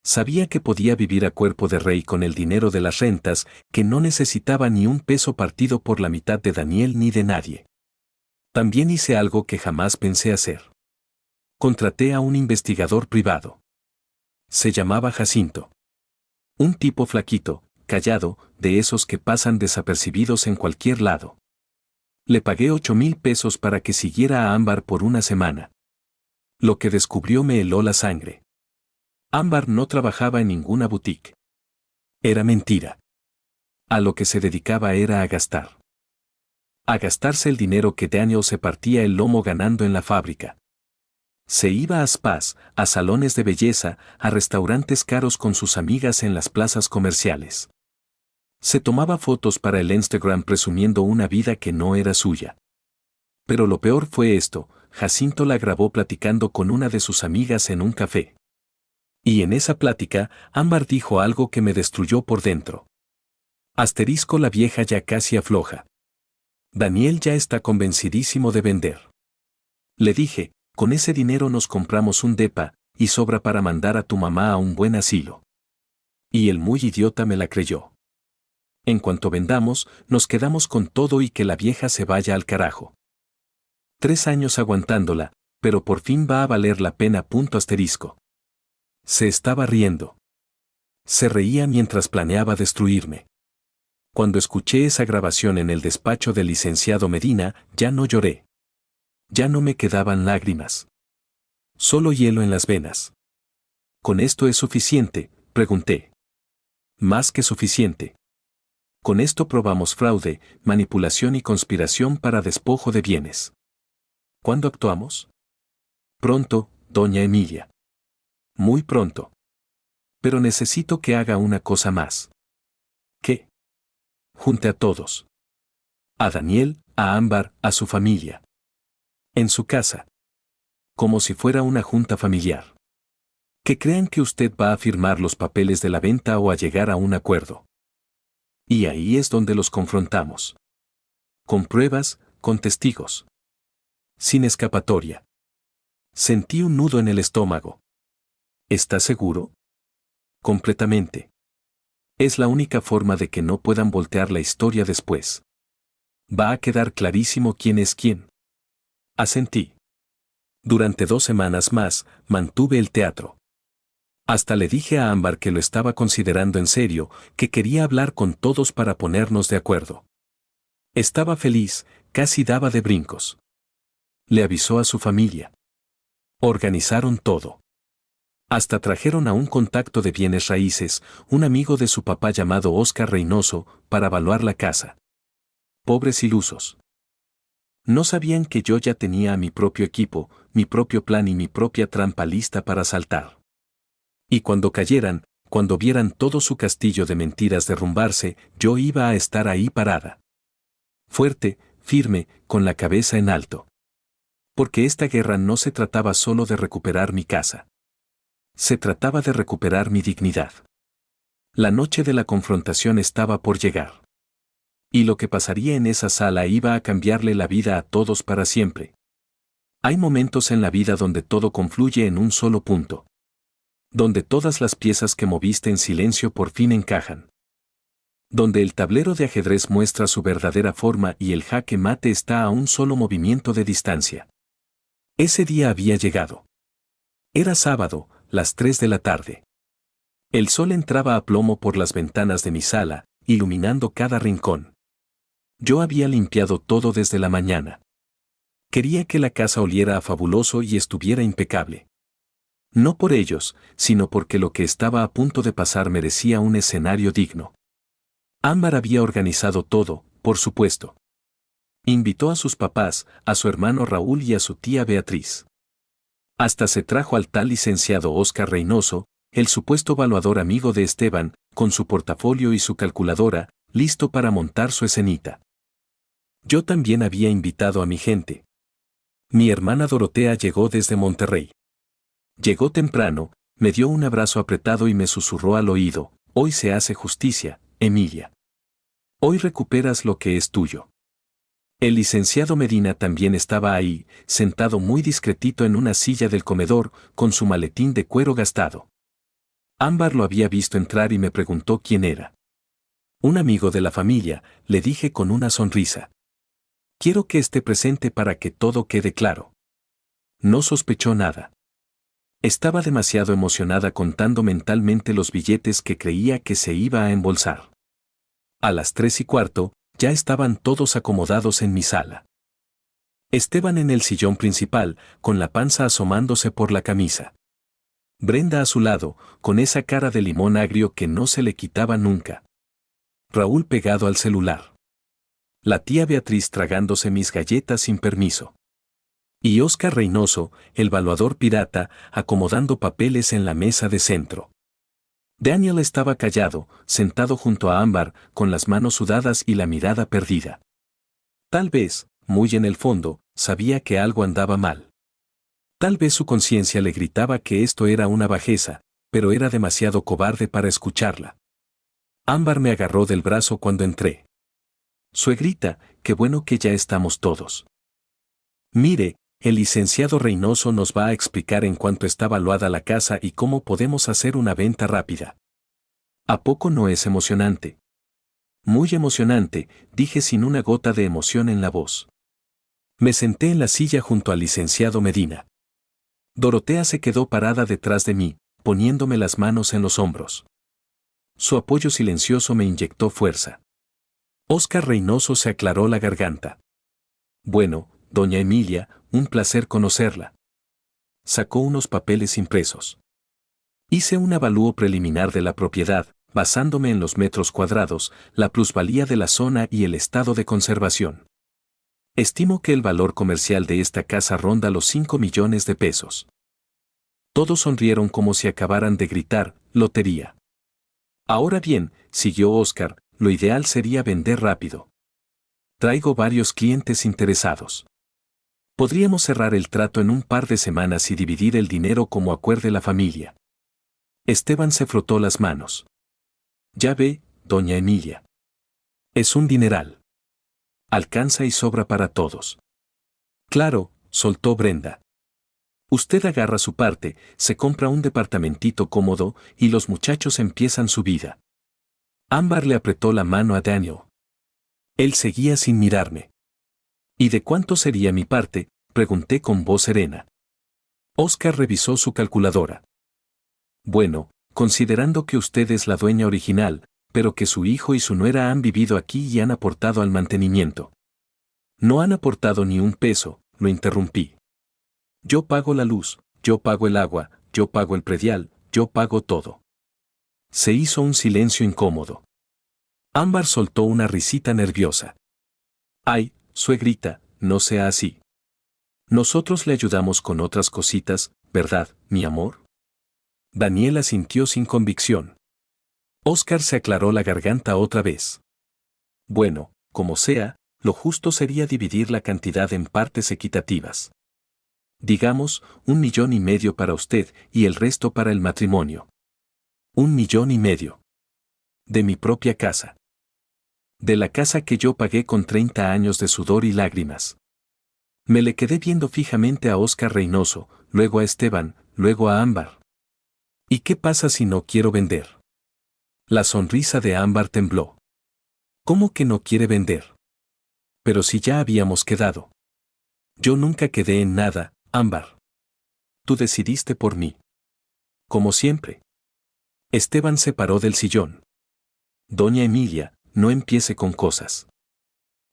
Sabía que podía vivir a cuerpo de rey con el dinero de las rentas, que no necesitaba ni un peso partido por la mitad de Daniel ni de nadie. También hice algo que jamás pensé hacer. Contraté a un investigador privado. Se llamaba Jacinto. Un tipo flaquito, callado, de esos que pasan desapercibidos en cualquier lado. Le pagué 8,000 pesos para que siguiera a Ámbar por una semana. Lo que descubrió me heló la sangre. Ámbar no trabajaba en ninguna boutique. Era mentira. A lo que se dedicaba era a gastar. A gastarse el dinero que Daniel se partía el lomo ganando en la fábrica. Se iba a spas, a salones de belleza, a restaurantes caros con sus amigas en las plazas comerciales. Se tomaba fotos para el Instagram presumiendo una vida que no era suya. Pero lo peor fue esto, Jacinto la grabó platicando con una de sus amigas en un café. Y en esa plática, Ámbar dijo algo que me destruyó por dentro. Asterisco, la vieja ya casi afloja. Daniel ya está convencidísimo de vender. Le dije, con ese dinero nos compramos un depa, y sobra para mandar a tu mamá a un buen asilo. Y el muy idiota me la creyó. En cuanto vendamos, nos quedamos con todo y que la vieja se vaya al carajo. 3 años aguantándola, pero por fin va a valer la pena. Asterisco. Se estaba riendo. Se reía mientras planeaba destruirme. Cuando escuché esa grabación en el despacho del licenciado Medina, ya no lloré. Ya no me quedaban lágrimas. Solo hielo en las venas. ¿Con esto es suficiente?, pregunté. Más que suficiente. Con esto probamos fraude, manipulación y conspiración para despojo de bienes. ¿Cuándo actuamos? Pronto, doña Emilia. Muy pronto. Pero necesito que haga una cosa más. ¿Qué? Junte a todos. A Daniel, a Ámbar, a su familia. En su casa. Como si fuera una junta familiar. Que crean que usted va a firmar los papeles de la venta o a llegar a un acuerdo. Y ahí es donde los confrontamos. Con pruebas, con testigos. Sin escapatoria. Sentí un nudo en el estómago. ¿Está seguro? Completamente. Es la única forma de que no puedan voltear la historia después. Va a quedar clarísimo quién es quién. Asentí. Durante 2 semanas más, mantuve el teatro. Hasta le dije a Ámbar que lo estaba considerando en serio, que quería hablar con todos para ponernos de acuerdo. Estaba feliz, casi daba de brincos. Le avisó a su familia. Organizaron todo. Hasta trajeron a un contacto de bienes raíces, un amigo de su papá llamado Óscar Reynoso, para evaluar la casa. Pobres ilusos. No sabían que yo ya tenía a mi propio equipo, mi propio plan y mi propia trampa lista para saltar. Y cuando cayeran, cuando vieran todo su castillo de mentiras derrumbarse, yo iba a estar ahí parada. Fuerte, firme, con la cabeza en alto. Porque esta guerra no se trataba solo de recuperar mi casa. Se trataba de recuperar mi dignidad. La noche de la confrontación estaba por llegar. Y lo que pasaría en esa sala iba a cambiarle la vida a todos para siempre. Hay momentos en la vida donde todo confluye en un solo punto. Donde todas las piezas que moviste en silencio por fin encajan. Donde el tablero de ajedrez muestra su verdadera forma y el jaque mate está a un solo movimiento de distancia. Ese día había llegado. Era sábado, las 3 de la tarde. El sol entraba a plomo por las ventanas de mi sala, iluminando cada rincón. Yo había limpiado todo desde la mañana. Quería que la casa oliera a fabuloso y estuviera impecable. No por ellos, sino porque lo que estaba a punto de pasar merecía un escenario digno. Ámbar había organizado todo, por supuesto. Invitó a sus papás, a su hermano Raúl y a su tía Beatriz. Hasta se trajo al tal licenciado Óscar Reynoso, el supuesto evaluador amigo de Esteban, con su portafolio y su calculadora, listo para montar su escenita. Yo también había invitado a mi gente. Mi hermana Dorotea llegó desde Monterrey. Llegó temprano, me dio un abrazo apretado y me susurró al oído: hoy se hace justicia, Emilia. Hoy recuperas lo que es tuyo. El licenciado Medina también estaba ahí, sentado muy discretito en una silla del comedor, con su maletín de cuero gastado. Ámbar lo había visto entrar y me preguntó quién era. Un amigo de la familia, le dije con una sonrisa. Quiero que esté presente para que todo quede claro. No sospechó nada. Estaba demasiado emocionada contando mentalmente los billetes que creía que se iba a embolsar. A las 3:15, ya estaban todos acomodados en mi sala. Esteban en el sillón principal, con la panza asomándose por la camisa. Brenda a su lado, con esa cara de limón agrio que no se le quitaba nunca. Raúl pegado al celular. La tía Beatriz tragándose mis galletas sin permiso. Y Óscar Reynoso, el evaluador pirata, acomodando papeles en la mesa de centro. Daniel estaba callado, sentado junto a Ámbar, con las manos sudadas y la mirada perdida. Tal vez, muy en el fondo, sabía que algo andaba mal. Tal vez su conciencia le gritaba que esto era una bajeza, pero era demasiado cobarde para escucharla. Ámbar me agarró del brazo cuando entré. Suegrita, qué bueno que ya estamos todos. Mire, el licenciado Reynoso nos va a explicar en cuánto está valuada la casa y cómo podemos hacer una venta rápida. ¿A poco no es emocionante? Muy emocionante, dije sin una gota de emoción en la voz. Me senté en la silla junto al licenciado Medina. Dorotea se quedó parada detrás de mí, poniéndome las manos en los hombros. Su apoyo silencioso me inyectó fuerza. Óscar Reynoso se aclaró la garganta. Bueno, doña Emilia, un placer conocerla. Sacó unos papeles impresos. Hice un avalúo preliminar de la propiedad, basándome en los metros cuadrados, la plusvalía de la zona y el estado de conservación. Estimo que el valor comercial de esta casa ronda los 5 millones de pesos. Todos sonrieron como si acabaran de gritar, lotería. Ahora bien, siguió Óscar, lo ideal sería vender rápido. Traigo varios clientes interesados. Podríamos cerrar el trato en un par de semanas y dividir el dinero como acuerde la familia. Esteban se frotó las manos. Ya ve, doña Emilia. Es un dineral. Alcanza y sobra para todos. Claro, soltó Brenda. Usted agarra su parte, se compra un departamentito cómodo y los muchachos empiezan su vida. Ámbar le apretó la mano a Daniel. Él seguía sin mirarme. ¿Y de cuánto sería mi parte?, pregunté con voz serena. Oscar revisó su calculadora. Bueno, considerando que usted es la dueña original, pero que su hijo y su nuera han vivido aquí y han aportado al mantenimiento. No han aportado ni un peso, lo interrumpí. Yo pago la luz, yo pago el agua, yo pago el predial, yo pago todo. Se hizo un silencio incómodo. Ámbar soltó una risita nerviosa. Ay, suegrita, no sea así. Nosotros le ayudamos con otras cositas, ¿verdad, mi amor? Daniela sintió sin convicción. Oscar se aclaró la garganta otra vez. Bueno, como sea, lo justo sería dividir la cantidad en partes equitativas. Digamos, 1,5 millones para usted y el resto para el matrimonio. 1,5 millones. De mi propia casa. De la casa que yo pagué con 30 años de sudor y lágrimas. Me le quedé viendo fijamente a Oscar Reynoso, luego a Esteban, luego a Ámbar. ¿Y qué pasa si no quiero vender? La sonrisa de Ámbar tembló. ¿Cómo que no quiere vender? Pero si ya habíamos quedado. Yo nunca quedé en nada, Ámbar. Tú decidiste por mí. Como siempre. Esteban se paró del sillón. Doña Emilia, no empiece con cosas.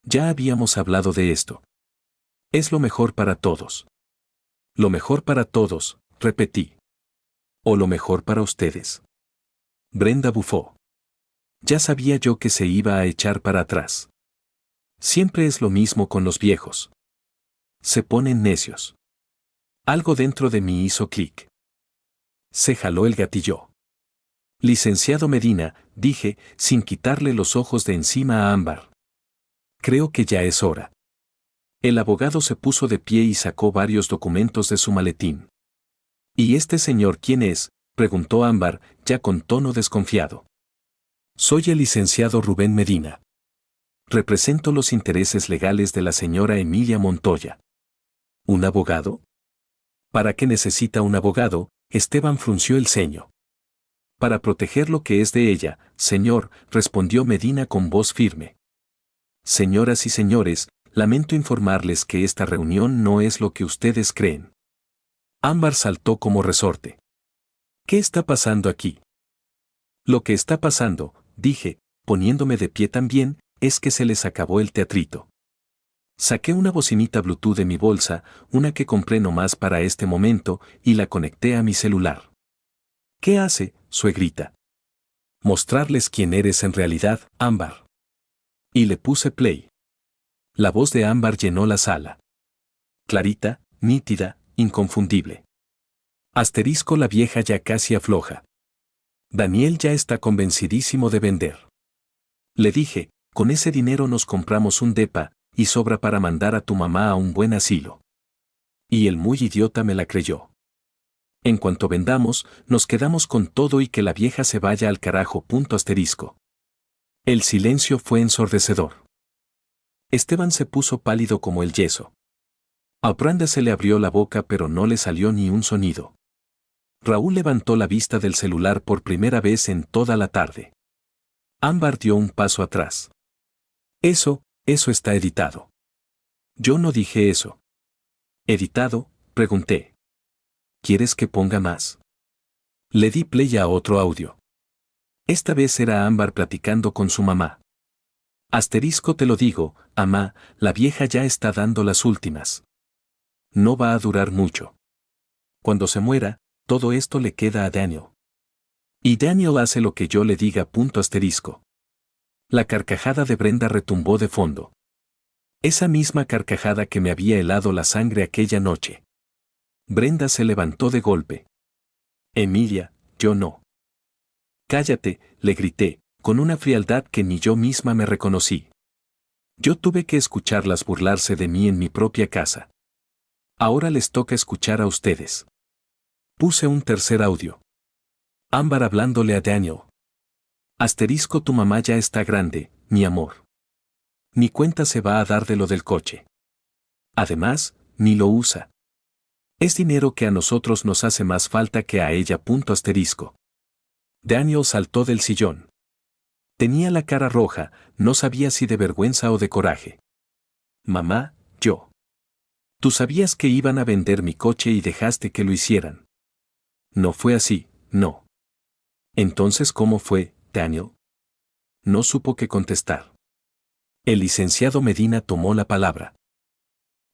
Ya habíamos hablado de esto. Es lo mejor para todos. Lo mejor para todos, repetí. ¿O lo mejor para ustedes? Brenda bufó. Ya sabía yo que se iba a echar para atrás. Siempre es lo mismo con los viejos. Se ponen necios. Algo dentro de mí hizo clic. Se jaló el gatillo. Licenciado Medina, dije, sin quitarle los ojos de encima a Ámbar. Creo que ya es hora. El abogado se puso de pie y sacó varios documentos de su maletín. ¿Y este señor quién es?, preguntó Ámbar, ya con tono desconfiado. Soy el licenciado Rubén Medina. Represento los intereses legales de la señora Emilia Montoya. ¿Un abogado? ¿Para qué necesita un abogado?, Esteban frunció el ceño. Para proteger lo que es de ella, señor, respondió Medina con voz firme. Señoras y señores, lamento informarles que esta reunión no es lo que ustedes creen. Ámbar saltó como resorte. ¿Qué está pasando aquí? Lo que está pasando, dije, poniéndome de pie también, es que se les acabó el teatrito. Saqué una bocinita Bluetooth de mi bolsa, una que compré nomás para este momento, y la conecté a mi celular. ¿Qué hace, suegrita? Mostrarles quién eres en realidad, Ámbar. Y le puse play. La voz de Ámbar llenó la sala. Clarita, nítida, inconfundible. Asterisco la vieja ya casi afloja. Daniel ya está convencidísimo de vender. Le dije, con ese dinero nos compramos un depa, y sobra para mandar a tu mamá a un buen asilo. Y el muy idiota me la creyó. En cuanto vendamos, nos quedamos con todo y que la vieja se vaya al carajo. Asterisco. El silencio fue ensordecedor. Esteban se puso pálido como el yeso. A Brenda se le abrió la boca pero no le salió ni un sonido. Raúl levantó la vista del celular por primera vez en toda la tarde. Ámbar dio un paso atrás. Eso está editado. Yo no dije eso. ¿Editado?, pregunté. ¿Quieres que ponga más? Le di play a otro audio. Esta vez era Ámbar platicando con su mamá. Asterisco te lo digo, amá, la vieja ya está dando las últimas. No va a durar mucho. Cuando se muera, todo esto le queda a Daniel. Y Daniel hace lo que yo le diga. Asterisco. La carcajada de Brenda retumbó de fondo. Esa misma carcajada que me había helado la sangre aquella noche. Brenda se levantó de golpe. Emilia, yo no. Cállate, le grité, con una frialdad que ni yo misma me reconocí. Yo tuve que escucharlas burlarse de mí en mi propia casa. Ahora les toca escuchar a ustedes. Puse un tercer audio. Ámbar hablándole a Daniel. Asterisco, tu mamá ya está grande, mi amor. Ni cuenta se va a dar de lo del coche. Además, ni lo usa. Es dinero que a nosotros nos hace más falta que a ella. Asterisco. Daniel saltó del sillón. Tenía la cara roja, no sabía si de vergüenza o de coraje. Mamá, yo. Tú sabías que iban a vender mi coche y dejaste que lo hicieran. No fue así, no. Entonces, ¿cómo fue, Daniel? No supo qué contestar. El licenciado Medina tomó la palabra.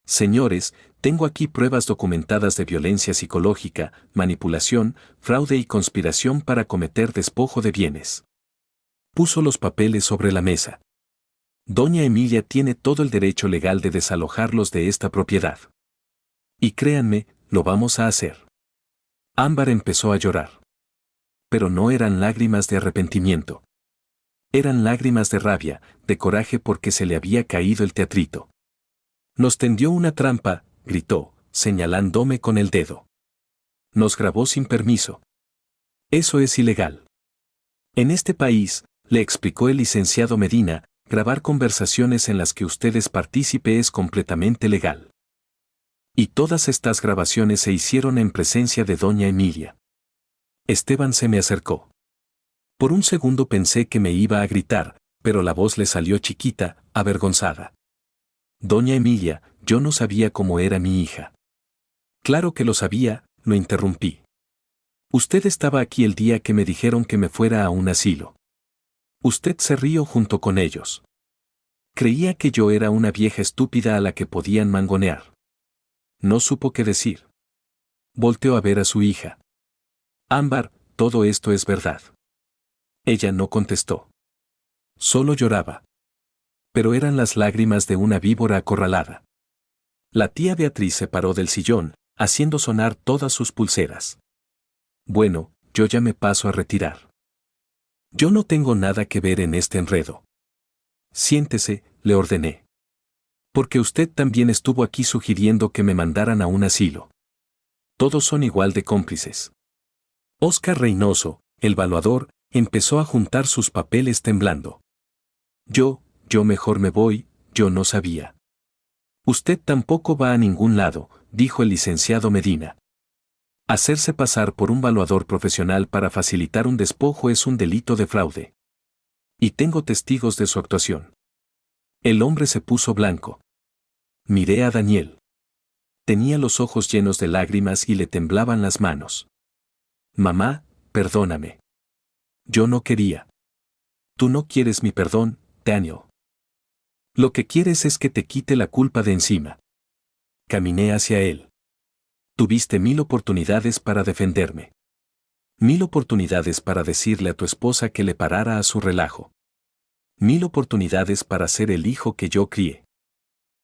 Señores, tengo aquí pruebas documentadas de violencia psicológica, manipulación, fraude y conspiración para cometer despojo de bienes. Puso los papeles sobre la mesa. Doña Emilia tiene todo el derecho legal de desalojarlos de esta propiedad. Y créanme, lo vamos a hacer. Ámbar empezó a llorar. Pero no eran lágrimas de arrepentimiento. Eran lágrimas de rabia, de coraje porque se le había caído el teatrito. Nos tendió una trampa, gritó, señalándome con el dedo. Nos grabó sin permiso. Eso es ilegal. En este país, le explicó el licenciado Medina, grabar conversaciones en las que ustedes partícipe es completamente legal. Y todas estas grabaciones se hicieron en presencia de doña Emilia. Esteban se me acercó. Por un segundo pensé que me iba a gritar, pero la voz le salió chiquita, avergonzada. Doña Emilia, yo no sabía cómo era mi hija. Claro que lo sabía, lo interrumpí. Usted estaba aquí el día que me dijeron que me fuera a un asilo. Usted se rió junto con ellos. Creía que yo era una vieja estúpida a la que podían mangonear. No supo qué decir. Volteó a ver a su hija. Ámbar, todo esto es verdad. Ella no contestó. Solo lloraba. Pero eran las lágrimas de una víbora acorralada. La tía Beatriz se paró del sillón, haciendo sonar todas sus pulseras. Bueno, yo ya me paso a retirar. Yo no tengo nada que ver en este enredo. Siéntese, le ordené. Porque usted también estuvo aquí sugiriendo que me mandaran a un asilo. Todos son igual de cómplices. Óscar Reynoso, el valuador, empezó a juntar sus papeles temblando. Yo mejor me voy, yo no sabía. Usted tampoco va a ningún lado, dijo el licenciado Medina. Hacerse pasar por un valuador profesional para facilitar un despojo es un delito de fraude. Y tengo testigos de su actuación. El hombre se puso blanco. Miré a Daniel. Tenía los ojos llenos de lágrimas y le temblaban las manos. Mamá, perdóname. Yo no quería. Tú no quieres mi perdón, Daniel. Lo que quieres es que te quite la culpa de encima. Caminé hacia él. Tuviste 1000 oportunidades para defenderme. 1000 oportunidades para decirle a tu esposa que le parara a su relajo. 1000 oportunidades para ser el hijo que yo crié.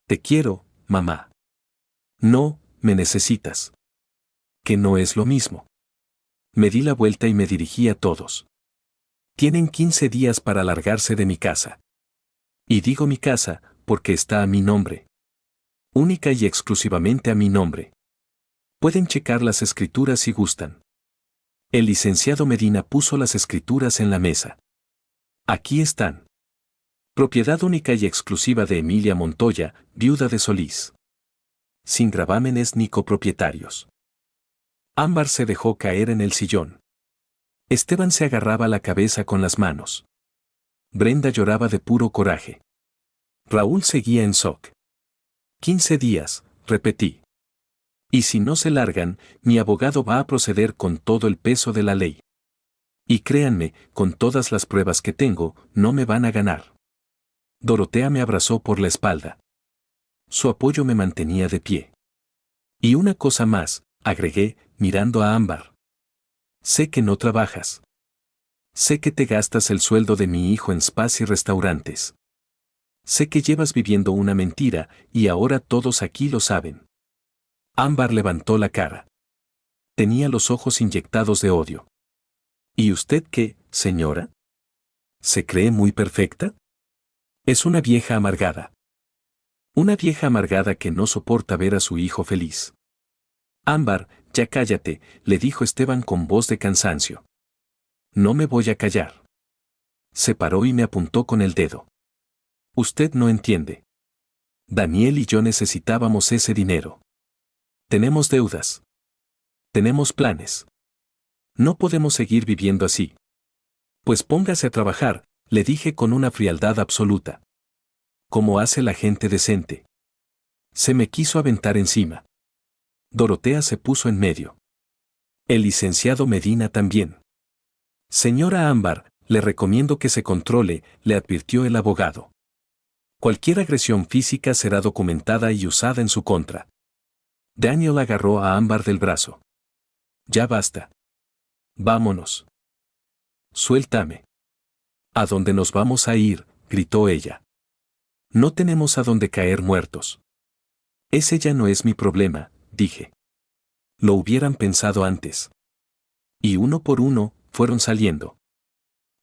Te quiero, mamá. No, me necesitas. Que no es lo mismo. Me di la vuelta y me dirigí a todos. Tienen 15 días para largarse de mi casa. Y digo mi casa, porque está a mi nombre. Única y exclusivamente a mi nombre. Pueden checar las escrituras si gustan. El licenciado Medina puso las escrituras en la mesa. Aquí están. Propiedad única y exclusiva de Emilia Montoya, viuda de Solís. Sin gravámenes ni copropietarios. Ámbar se dejó caer en el sillón. Esteban se agarraba la cabeza con las manos. Brenda lloraba de puro coraje. Raúl seguía en shock. 15 días, repetí. Y si no se largan, mi abogado va a proceder con todo el peso de la ley. Y créanme, con todas las pruebas que tengo, no me van a ganar. Dorotea me abrazó por la espalda. Su apoyo me mantenía de pie. Y una cosa más, agregué, mirando a Ámbar. Sé que no trabajas. Sé que te gastas el sueldo de mi hijo en spas y restaurantes. Sé que llevas viviendo una mentira, y ahora todos aquí lo saben. Ámbar levantó la cara. Tenía los ojos inyectados de odio. ¿Y usted qué, señora? ¿Se cree muy perfecta? Es una vieja amargada. Una vieja amargada que no soporta ver a su hijo feliz. Ámbar, ya cállate, le dijo Esteban con voz de cansancio. No me voy a callar. Se paró y me apuntó con el dedo. Usted no entiende. Daniel y yo necesitábamos ese dinero. Tenemos deudas. Tenemos planes. No podemos seguir viviendo así. Pues póngase a trabajar, le dije con una frialdad absoluta. Como hace la gente decente. Se me quiso aventar encima. Dorotea se puso en medio. El licenciado Medina también. Señora Ámbar, le recomiendo que se controle, le advirtió el abogado. Cualquier agresión física será documentada y usada en su contra. Daniel agarró a Ámbar del brazo. Ya basta. Vámonos. Suéltame. ¿A dónde nos vamos a ir?, gritó ella. No tenemos a dónde caer muertos. Ese ya no es mi problema, dije. Lo hubieran pensado antes. Y uno por uno, fueron saliendo.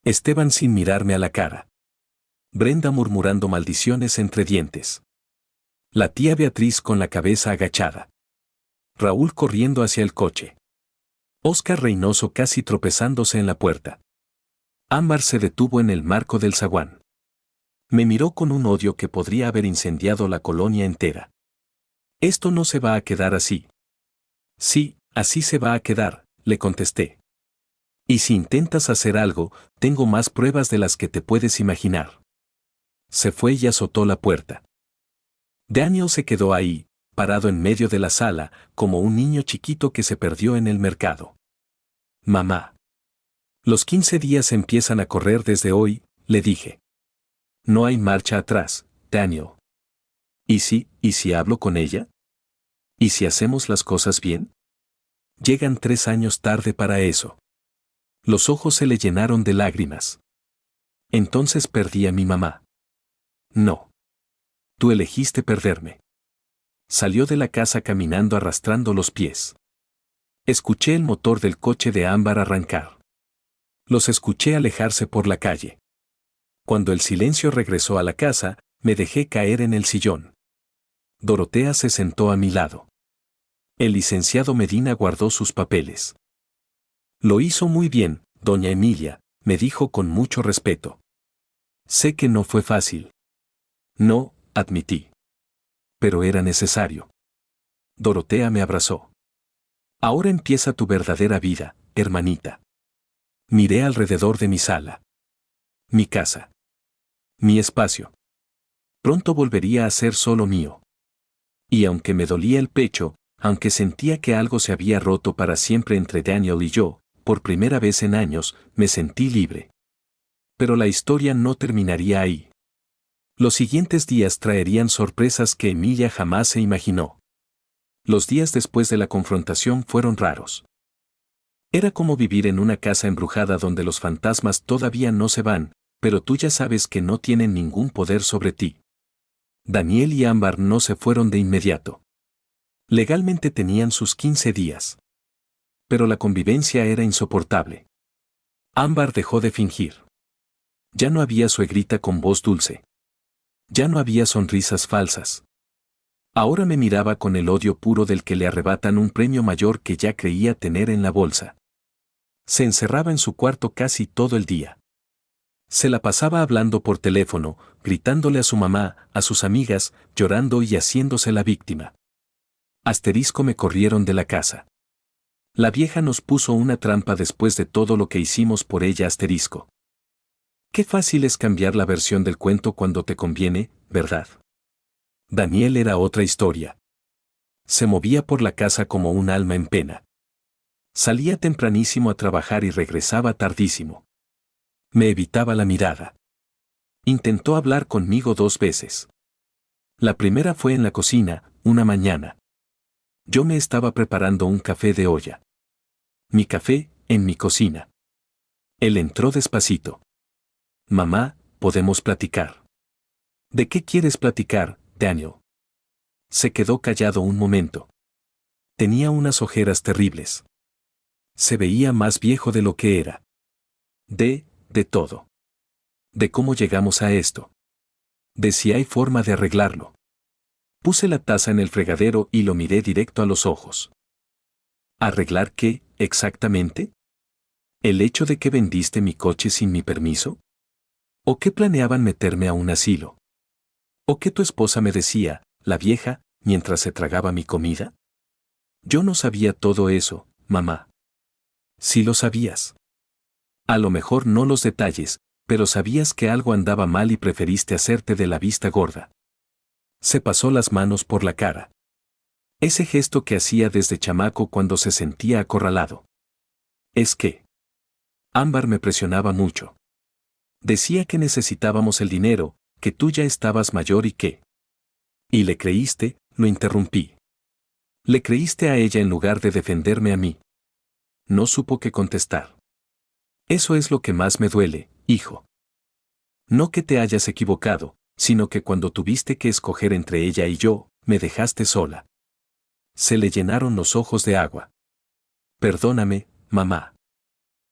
Esteban sin mirarme a la cara. Brenda murmurando maldiciones entre dientes. La tía Beatriz con la cabeza agachada. Raúl corriendo hacia el coche. Óscar Reynoso casi tropezándose en la puerta. Ámbar se detuvo en el marco del zaguán. Me miró con un odio que podría haber incendiado la colonia entera. Esto no se va a quedar así. Sí, así se va a quedar, le contesté. Y si intentas hacer algo, tengo más pruebas de las que te puedes imaginar. Se fue y azotó la puerta. Daniel se quedó ahí, parado en medio de la sala, como un niño chiquito que se perdió en el mercado. Mamá. Los 15 días empiezan a correr desde hoy, le dije. No hay marcha atrás, Daniel. ¿Y si hablo con ella? ¿Y si hacemos las cosas bien? Llegan 3 años tarde para eso. Los ojos se le llenaron de lágrimas. Entonces perdí a mi mamá. No. Tú elegiste perderme. Salió de la casa caminando arrastrando los pies. Escuché el motor del coche de Ámbar arrancar. Los escuché alejarse por la calle. Cuando el silencio regresó a la casa, me dejé caer en el sillón. Dorotea se sentó a mi lado. El licenciado Medina guardó sus papeles. Lo hizo muy bien, doña Emilia, me dijo con mucho respeto. Sé que no fue fácil. No, admití. Pero era necesario. Dorotea me abrazó. Ahora empieza tu verdadera vida, hermanita. Miré alrededor de mi sala. Mi casa. Mi espacio. Pronto volvería a ser solo mío. Y aunque me dolía el pecho, aunque sentía que algo se había roto para siempre entre Daniel y yo, por primera vez en años, me sentí libre. Pero la historia no terminaría ahí. Los siguientes días traerían sorpresas que Emilia jamás se imaginó. Los días después de la confrontación fueron raros. Era como vivir en una casa embrujada donde los fantasmas todavía no se van, pero tú ya sabes que no tienen ningún poder sobre ti. Daniel y Ámbar no se fueron de inmediato. Legalmente tenían sus 15 días. Pero la convivencia era insoportable. Ámbar dejó de fingir. Ya no había suegrita con voz dulce. Ya no había sonrisas falsas. Ahora me miraba con el odio puro del que le arrebatan un premio mayor que ya creía tener en la bolsa. Se encerraba en su cuarto casi todo el día. Se la pasaba hablando por teléfono, gritándole a su mamá, a sus amigas, llorando y haciéndose la víctima. Asterisco me corrieron de la casa. La vieja nos puso una trampa después de todo lo que hicimos por ella asterisco. Qué fácil es cambiar la versión del cuento cuando te conviene, ¿verdad? Daniel era otra historia. Se movía por la casa como un alma en pena. Salía tempranísimo a trabajar y regresaba tardísimo. Me evitaba la mirada. Intentó hablar conmigo 2 veces. La primera fue en la cocina, una mañana. Yo me estaba preparando un café de olla. Mi café, en mi cocina. Él entró despacito. Mamá, ¿podemos platicar? ¿De qué quieres platicar, Daniel? Se quedó callado un momento. Tenía unas ojeras terribles. Se veía más viejo de lo que era. De todo. De cómo llegamos a esto. De si hay forma de arreglarlo. Puse la taza en el fregadero y lo miré directo a los ojos. ¿Arreglar qué, exactamente? ¿El hecho de que vendiste mi coche sin mi permiso? ¿O que planeaban meterme a un asilo? ¿O que tu esposa me decía, la vieja, mientras se tragaba mi comida? Yo no sabía todo eso, mamá. Sí lo sabías. A lo mejor no los detalles, pero sabías que algo andaba mal y preferiste hacerte de la vista gorda. Se pasó las manos por la cara. Ese gesto que hacía desde chamaco cuando se sentía acorralado. Es que Ámbar me presionaba mucho. Decía que necesitábamos el dinero, que tú ya estabas mayor y que... ¿Y le creíste? Lo interrumpí. Le creíste a ella en lugar de defenderme a mí. No supo qué contestar. Eso es lo que más me duele, hijo. No que te hayas equivocado, sino que cuando tuviste que escoger entre ella y yo, me dejaste sola. Se le llenaron los ojos de agua. Perdóname, mamá.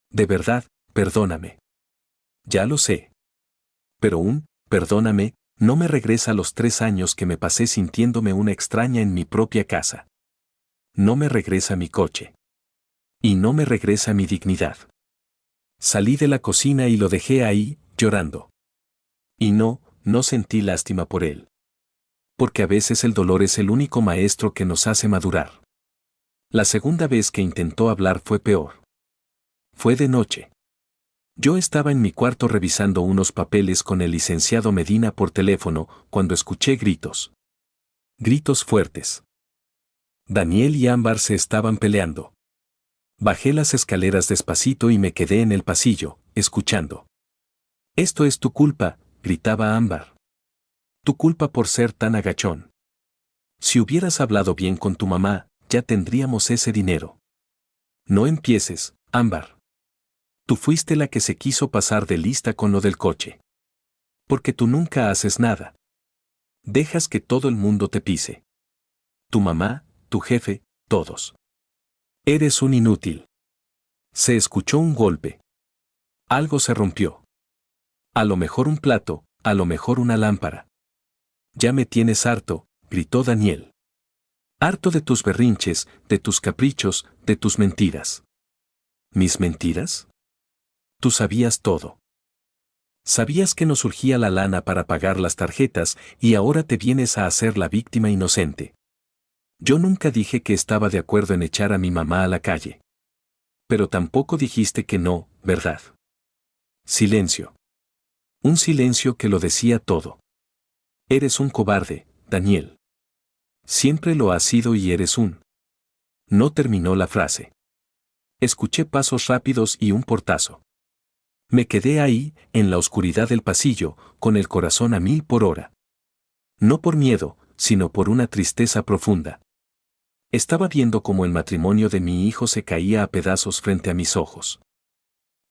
De verdad, perdóname. Ya lo sé. Pero perdóname, no me regresa los 3 años que me pasé sintiéndome una extraña en mi propia casa. No me regresa mi coche. Y no me regresa mi dignidad. Salí de la cocina y lo dejé ahí, llorando. Y no sentí lástima por él. Porque a veces el dolor es el único maestro que nos hace madurar. La segunda vez que intentó hablar fue peor. Fue de noche. Yo estaba en mi cuarto revisando unos papeles con el licenciado Medina por teléfono cuando escuché gritos. Gritos fuertes. Daniel y Ámbar se estaban peleando. Bajé las escaleras despacito y me quedé en el pasillo, escuchando. Esto es tu culpa, gritaba Ámbar. Tu culpa por ser tan agachón. Si hubieras hablado bien con tu mamá, ya tendríamos ese dinero. No empieces, Ámbar. Tú fuiste la que se quiso pasar de lista con lo del coche. Porque tú nunca haces nada. Dejas que todo el mundo te pise. Tu mamá, tu jefe, todos. Eres un inútil. Se escuchó un golpe. Algo se rompió. A lo mejor un plato, a lo mejor una lámpara. Ya me tienes harto, gritó Daniel. Harto de tus berrinches, de tus caprichos, de tus mentiras. ¿Mis mentiras? Tú sabías todo. Sabías que no surgía la lana para pagar las tarjetas y ahora te vienes a hacer la víctima inocente. Yo nunca dije que estaba de acuerdo en echar a mi mamá a la calle. Pero tampoco dijiste que no, ¿verdad? Silencio. Un silencio que lo decía todo. Eres un cobarde, Daniel. Siempre lo has sido y eres un... No terminó la frase. Escuché pasos rápidos y un portazo. Me quedé ahí, en la oscuridad del pasillo, con el corazón a 1000 por hora. No por miedo, sino por una tristeza profunda. Estaba viendo cómo el matrimonio de mi hijo se caía a pedazos frente a mis ojos.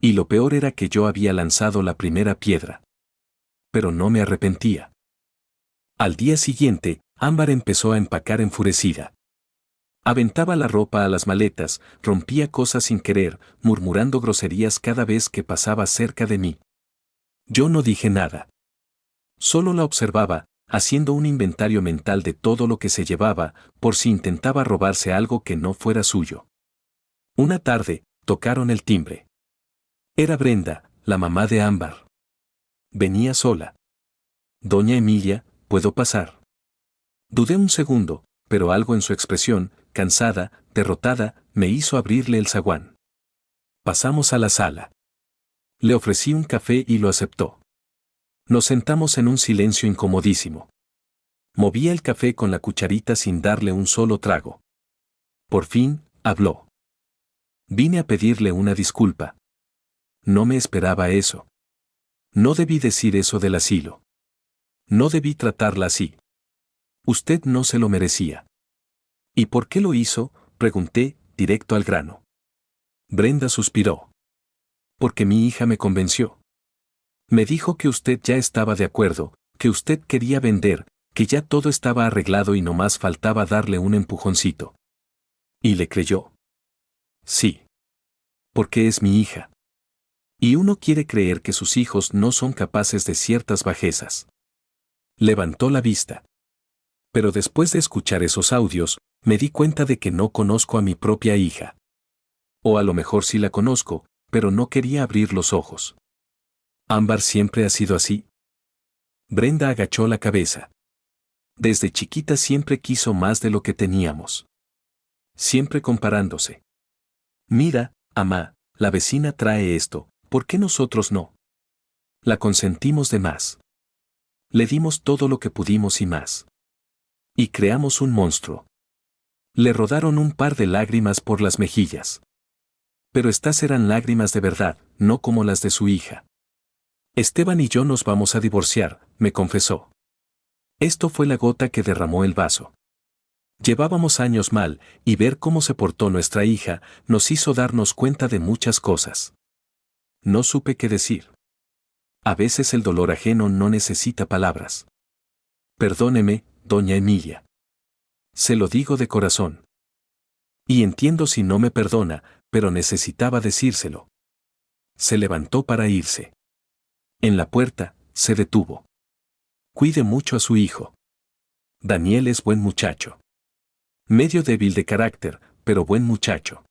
Y lo peor era que yo había lanzado la primera piedra. Pero no me arrepentía. Al día siguiente, Ámbar empezó a empacar enfurecida. Aventaba la ropa a las maletas, rompía cosas sin querer, murmurando groserías cada vez que pasaba cerca de mí. Yo no dije nada. Solo la observaba, haciendo un inventario mental de todo lo que se llevaba, por si intentaba robarse algo que no fuera suyo. Una tarde, tocaron el timbre. Era Brenda, la mamá de Ámbar. Venía sola. Doña Emilia, ¿puedo pasar? Dudé un segundo, pero algo en su expresión, cansada, derrotada, me hizo abrirle el zaguán. Pasamos a la sala. Le ofrecí un café y lo aceptó. Nos sentamos en un silencio incomodísimo. Movía el café con la cucharita sin darle un solo trago. Por fin, habló. Vine a pedirle una disculpa. No me esperaba eso. No debí decir eso del asilo. No debí tratarla así. Usted no se lo merecía. ¿Y por qué lo hizo?, pregunté, directo al grano. Brenda suspiró. Porque mi hija me convenció. Me dijo que usted ya estaba de acuerdo, que usted quería vender, que ya todo estaba arreglado y nomás faltaba darle un empujoncito. ¿Y le creyó? Sí. Porque es mi hija. Y uno quiere creer que sus hijos no son capaces de ciertas bajezas. Levantó la vista. Pero después de escuchar esos audios, me di cuenta de que no conozco a mi propia hija. O a lo mejor sí la conozco, pero no quería abrir los ojos. ¿Ámbar siempre ha sido así? Brenda agachó la cabeza. Desde chiquita siempre quiso más de lo que teníamos. Siempre comparándose. Mira, amá, la vecina trae esto, ¿por qué nosotros no? La consentimos de más. Le dimos todo lo que pudimos y más. Y creamos un monstruo. Le rodaron un par de lágrimas por las mejillas. Pero estas eran lágrimas de verdad, no como las de su hija. Esteban y yo nos vamos a divorciar, me confesó. Esto fue la gota que derramó el vaso. Llevábamos años mal, y ver cómo se portó nuestra hija nos hizo darnos cuenta de muchas cosas. No supe qué decir. A veces el dolor ajeno no necesita palabras. Perdóneme, doña Emilia. Se lo digo de corazón. Y entiendo si no me perdona, pero necesitaba decírselo. Se levantó para irse. En la puerta, se detuvo. Cuide mucho a su hijo. Daniel es buen muchacho. Medio débil de carácter, pero buen muchacho.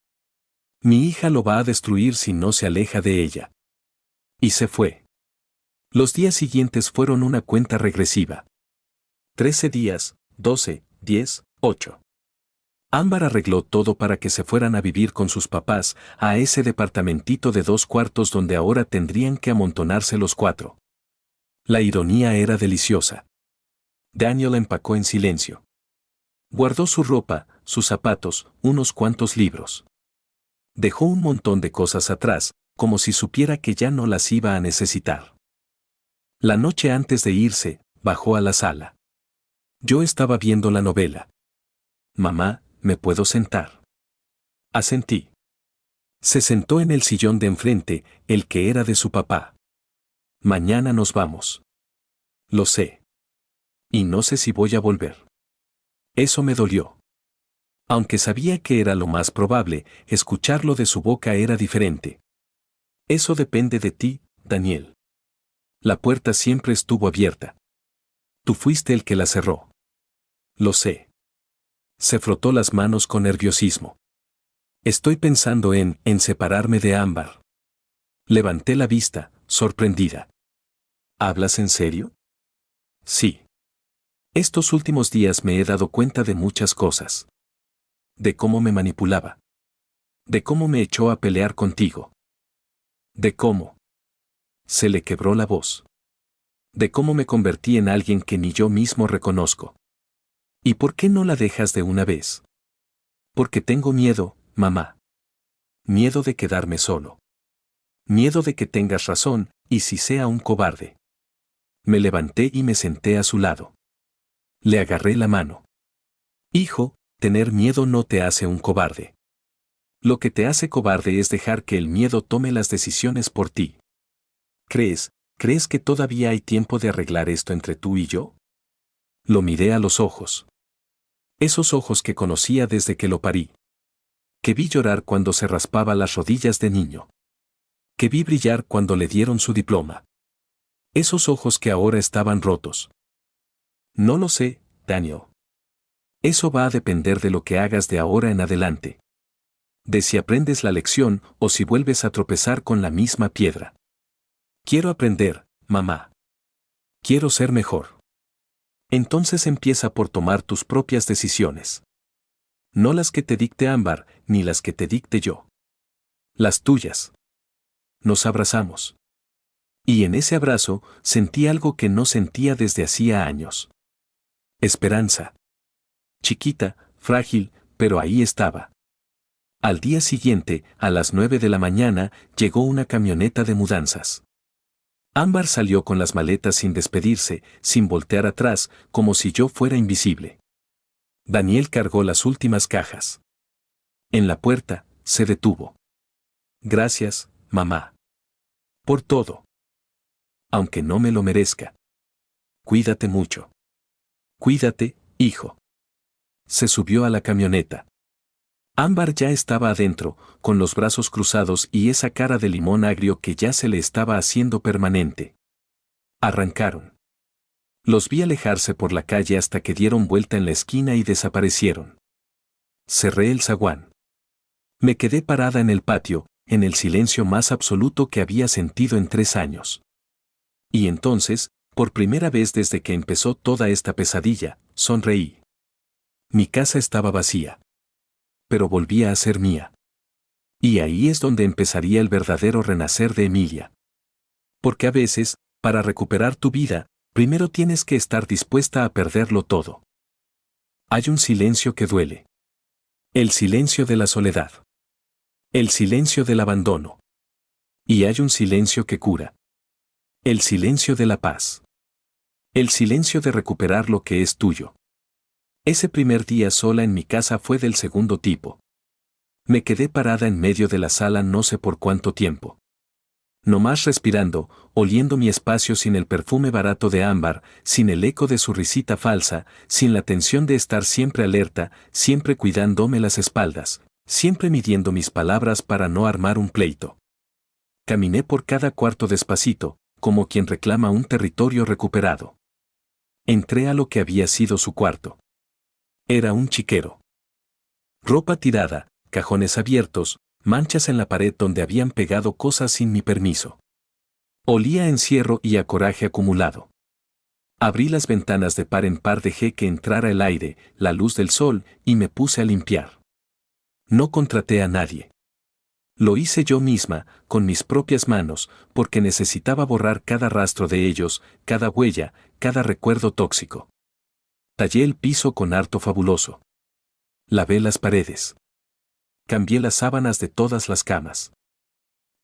Mi hija lo va a destruir si no se aleja de ella. Y se fue. Los días siguientes fueron una cuenta regresiva. 13 días, 12, 10, 8. Ámbar arregló todo para que se fueran a vivir con sus papás a ese departamentito de 2 cuartos donde ahora tendrían que amontonarse los 4. La ironía era deliciosa. Daniel empacó en silencio. Guardó su ropa, sus zapatos, unos cuantos libros. Dejó un montón de cosas atrás, como si supiera que ya no las iba a necesitar. La noche antes de irse, bajó a la sala. Yo estaba viendo la novela. Mamá, ¿me puedo sentar? Asentí. Se sentó en el sillón de enfrente, el que era de su papá. Mañana nos vamos. Lo sé. Y no sé si voy a volver. Eso me dolió. Aunque sabía que era lo más probable, escucharlo de su boca era diferente. Eso depende de ti, Daniel. La puerta siempre estuvo abierta. Tú fuiste el que la cerró. Lo sé. Se frotó las manos con nerviosismo. Estoy pensando en separarme de Ámbar. Levanté la vista, sorprendida. ¿Hablas en serio? Sí. Estos últimos días me he dado cuenta de muchas cosas. De cómo me manipulaba. De cómo me echó a pelear contigo. De cómo. Se le quebró la voz. De cómo me convertí en alguien que ni yo mismo reconozco. ¿Y por qué no la dejas de una vez? Porque tengo miedo, mamá. Miedo de quedarme solo. Miedo de que tengas razón, y si sea un cobarde. Me levanté y me senté a su lado. Le agarré la mano. Hijo, tener miedo no te hace un cobarde. Lo que te hace cobarde es dejar que el miedo tome las decisiones por ti. ¿Crees que todavía hay tiempo de arreglar esto entre tú y yo? Lo miré a los ojos. Esos ojos que conocía desde que lo parí. Que vi llorar cuando se raspaba las rodillas de niño. Que vi brillar cuando le dieron su diploma. Esos ojos que ahora estaban rotos. No lo sé, Daniel. Eso va a depender de lo que hagas de ahora en adelante. De si aprendes la lección o si vuelves a tropezar con la misma piedra. Quiero aprender, mamá. Quiero ser mejor. Entonces empieza por tomar tus propias decisiones. No las que te dicte Ámbar, ni las que te dicte yo. Las tuyas. Nos abrazamos. Y en ese abrazo sentí algo que no sentía desde hacía años. Esperanza. Chiquita, frágil, pero ahí estaba. Al día siguiente, a las 9 de la mañana, llegó una camioneta de mudanzas. Ámbar salió con las maletas sin despedirse, sin voltear atrás, como si yo fuera invisible. Daniel cargó las últimas cajas. En la puerta, se detuvo. Gracias, mamá. Por todo. Aunque no me lo merezca. Cuídate mucho. Cuídate, hijo. Se subió a la camioneta. Ámbar ya estaba adentro, con los brazos cruzados y esa cara de limón agrio que ya se le estaba haciendo permanente. Arrancaron. Los vi alejarse por la calle hasta que dieron vuelta en la esquina y desaparecieron. Cerré el zaguán. Me quedé parada en el patio, en el silencio más absoluto que había sentido en 3 años. Y entonces, por primera vez desde que empezó toda esta pesadilla, sonreí. Mi casa estaba vacía. Pero volvía a ser mía. Y ahí es donde empezaría el verdadero renacer de Emilia. Porque a veces, para recuperar tu vida, primero tienes que estar dispuesta a perderlo todo. Hay un silencio que duele. El silencio de la soledad. El silencio del abandono. Y hay un silencio que cura. El silencio de la paz. El silencio de recuperar lo que es tuyo. Ese primer día sola en mi casa fue del segundo tipo. Me quedé parada en medio de la sala no sé por cuánto tiempo. Nomás respirando, oliendo mi espacio sin el perfume barato de Ámbar, sin el eco de su risita falsa, sin la tensión de estar siempre alerta, siempre cuidándome las espaldas, siempre midiendo mis palabras para no armar un pleito. Caminé por cada cuarto despacito, como quien reclama un territorio recuperado. Entré a lo que había sido su cuarto. Era un chiquero. Ropa tirada, cajones abiertos, manchas en la pared donde habían pegado cosas sin mi permiso. Olía a encierro y a coraje acumulado. Abrí las ventanas de par en par, dejé que entrara el aire, la luz del sol, y me puse a limpiar. No contraté a nadie. Lo hice yo misma, con mis propias manos, porque necesitaba borrar cada rastro de ellos, cada huella, cada recuerdo tóxico. Tallé el piso con harto fabuloso. Lavé las paredes. Cambié las sábanas de todas las camas.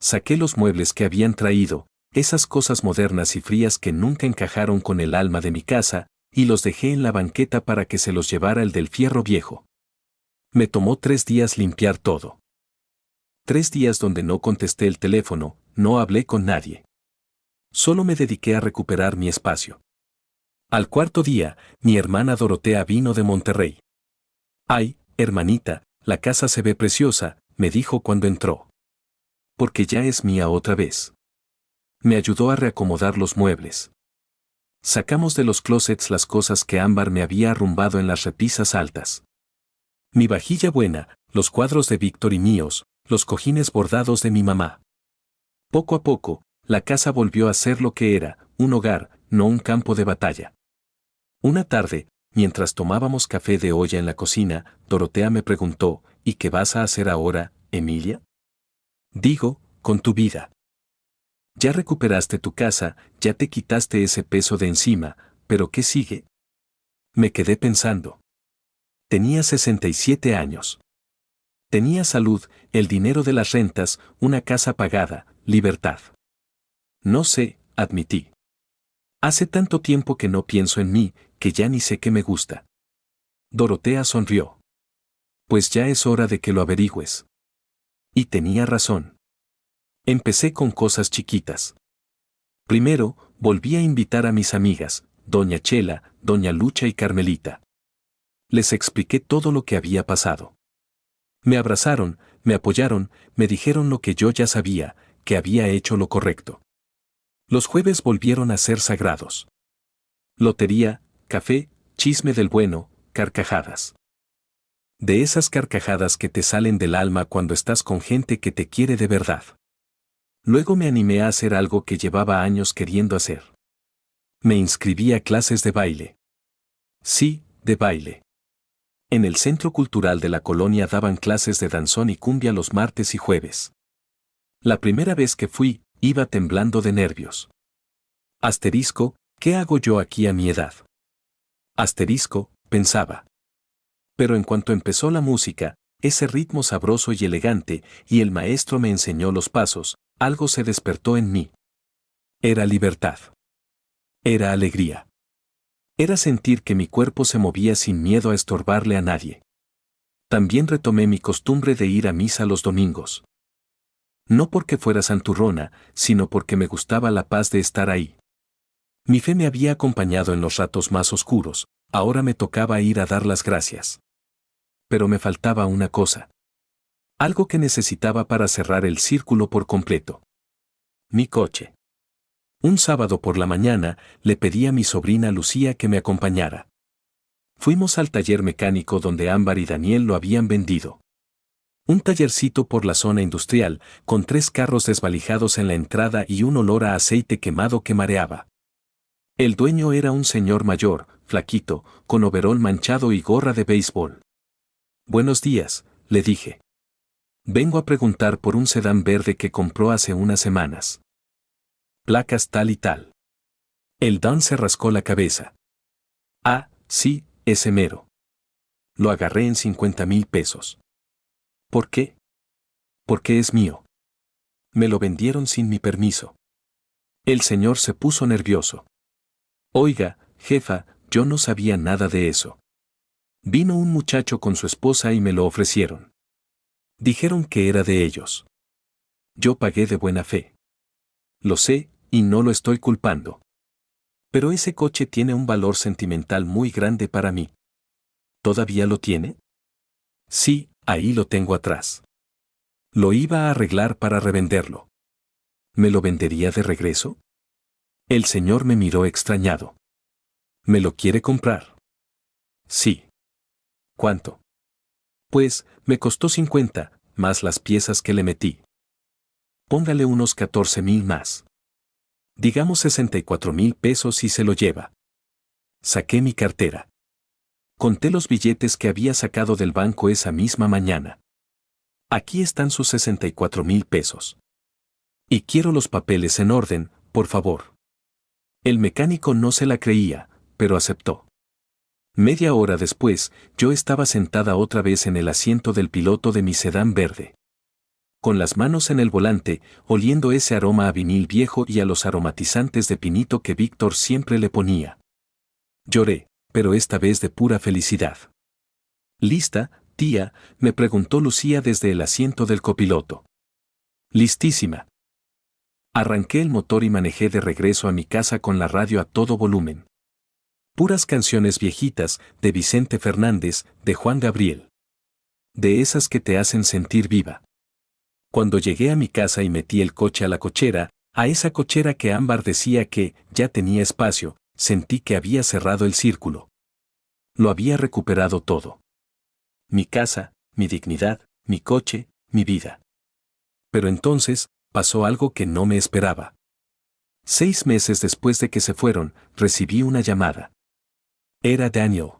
Saqué los muebles que habían traído, esas cosas modernas y frías que nunca encajaron con el alma de mi casa, y los dejé en la banqueta para que se los llevara el del fierro viejo. Me tomó 3 días limpiar todo. 3 días donde no contesté el teléfono, no hablé con nadie. Solo me dediqué a recuperar mi espacio. Al cuarto día, mi hermana Dorotea vino de Monterrey. «Ay, hermanita, la casa se ve preciosa», me dijo cuando entró. «Porque ya es mía otra vez». Me ayudó a reacomodar los muebles. Sacamos de los closets las cosas que Ámbar me había arrumbado en las repisas altas. Mi vajilla buena, los cuadros de Víctor y míos, los cojines bordados de mi mamá. Poco a poco, la casa volvió a ser lo que era, un hogar, no un campo de batalla. Una tarde, mientras tomábamos café de olla en la cocina, Dorotea me preguntó, «¿Y qué vas a hacer ahora, Emilia?» Digo, «Con tu vida. Ya recuperaste tu casa, ya te quitaste ese peso de encima, pero ¿qué sigue?» Me quedé pensando. Tenía 67 años. Tenía salud, el dinero de las rentas, una casa pagada, libertad. «No sé», admití. «Hace tanto tiempo que no pienso en mí, que ya ni sé qué me gusta». Dorotea sonrió. «Pues ya es hora de que lo averigües». Y tenía razón. Empecé con cosas chiquitas. Primero, volví a invitar a mis amigas, doña Chela, doña Lucha y Carmelita. Les expliqué todo lo que había pasado. Me abrazaron, me apoyaron, me dijeron lo que yo ya sabía, que había hecho lo correcto. Los jueves volvieron a ser sagrados. Lotería, café, chisme del bueno, carcajadas. De esas carcajadas que te salen del alma cuando estás con gente que te quiere de verdad. Luego me animé a hacer algo que llevaba años queriendo hacer. Me inscribí a clases de baile. Sí, de baile. En el Centro Cultural de la Colonia daban clases de danzón y cumbia los martes y jueves. La primera vez que fui, iba temblando de nervios. Asterisco, ¿qué hago yo aquí a mi edad? Asterisco, pensaba. Pero en cuanto empezó la música, ese ritmo sabroso y elegante, y el maestro me enseñó los pasos, algo se despertó en mí. Era libertad. Era alegría. Era sentir que mi cuerpo se movía sin miedo a estorbarle a nadie. También retomé mi costumbre de ir a misa los domingos. No porque fuera santurrona, sino porque me gustaba la paz de estar ahí. Mi fe me había acompañado en los ratos más oscuros, ahora me tocaba ir a dar las gracias. Pero me faltaba una cosa. Algo que necesitaba para cerrar el círculo por completo. Mi coche. Un sábado por la mañana, le pedí a mi sobrina Lucía que me acompañara. Fuimos al taller mecánico donde Ámbar y Daniel lo habían vendido. Un tallercito por la zona industrial, con 3 carros desvalijados en la entrada y un olor a aceite quemado que mareaba. El dueño era un señor mayor, flaquito, con overol manchado y gorra de béisbol. Buenos días, le dije. Vengo a preguntar por un sedán verde que compró hace unas semanas. Placas tal y tal. El don se rascó la cabeza. Ah, sí, ese mero. Lo agarré en 50,000 pesos. ¿Por qué? Porque es mío. Me lo vendieron sin mi permiso. El señor se puso nervioso. Oiga, jefa, yo no sabía nada de eso. Vino un muchacho con su esposa y me lo ofrecieron. Dijeron que era de ellos. Yo pagué de buena fe. Lo sé, y no lo estoy culpando. Pero ese coche tiene un valor sentimental muy grande para mí. ¿Todavía lo tiene? Sí, ahí lo tengo atrás. Lo iba a arreglar para revenderlo. ¿Me lo vendería de regreso? El señor me miró extrañado. ¿Me lo quiere comprar? Sí. ¿Cuánto? Pues, me costó 50, más las piezas que le metí. Póngale unos 14,000 más. Digamos 64,000 pesos y se lo lleva. Saqué mi cartera. Conté los billetes que había sacado del banco esa misma mañana. Aquí están sus 64,000 pesos. Y quiero los papeles en orden, por favor. El mecánico no se la creía, pero aceptó. Media hora después, yo estaba sentada otra vez en el asiento del piloto de mi sedán verde. Con las manos en el volante, oliendo ese aroma a vinil viejo y a los aromatizantes de pinito que Víctor siempre le ponía. Lloré, pero esta vez de pura felicidad. ¿Lista, tía?, me preguntó Lucía desde el asiento del copiloto. Listísima. Arranqué el motor y manejé de regreso a mi casa con la radio a todo volumen. Puras canciones viejitas, de Vicente Fernández, de Juan Gabriel. De esas que te hacen sentir viva. Cuando llegué a mi casa y metí el coche a la cochera, a esa cochera que Ámbar decía que ya tenía espacio, sentí que había cerrado el círculo. Lo había recuperado todo. Mi casa, mi dignidad, mi coche, mi vida. Pero entonces, pasó algo que no me esperaba. 6 meses después de que se fueron, recibí una llamada. Era Daniel.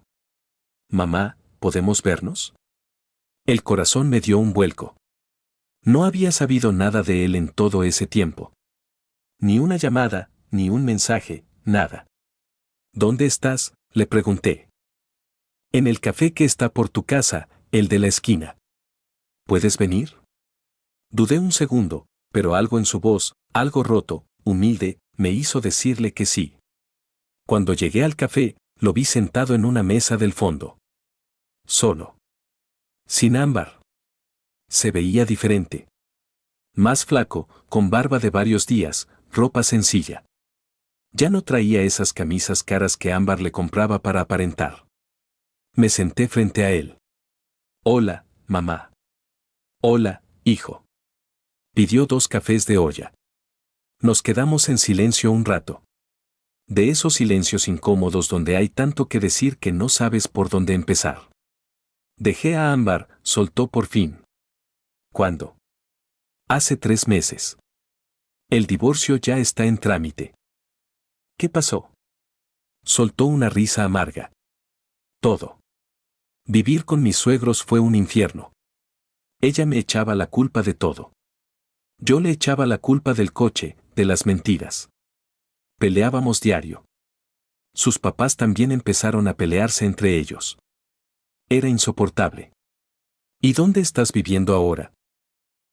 Mamá, ¿podemos vernos? El corazón me dio un vuelco. No había sabido nada de él en todo ese tiempo. Ni una llamada, ni un mensaje, nada. ¿Dónde estás?, le pregunté. En el café que está por tu casa, el de la esquina. ¿Puedes venir? Dudé un segundo, pero algo en su voz, algo roto, humilde, me hizo decirle que sí. Cuando llegué al café, lo vi sentado en una mesa del fondo. Solo. Sin Ámbar. Se veía diferente. Más flaco, con barba de varios días, ropa sencilla. Ya no traía esas camisas caras que Ámbar le compraba para aparentar. Me senté frente a él. Hola, mamá. Hola, hijo. Pidió 2 cafés de olla. Nos quedamos en silencio un rato. De esos silencios incómodos donde hay tanto que decir que no sabes por dónde empezar. Dejé a Ámbar, soltó por fin. ¿Cuándo? Hace 3 meses. El divorcio ya está en trámite. ¿Qué pasó? Soltó una risa amarga. Todo. Vivir con mis suegros fue un infierno. Ella me echaba la culpa de todo. Yo le echaba la culpa del coche, de las mentiras. Peleábamos diario. Sus papás también empezaron a pelearse entre ellos. Era insoportable. ¿Y dónde estás viviendo ahora?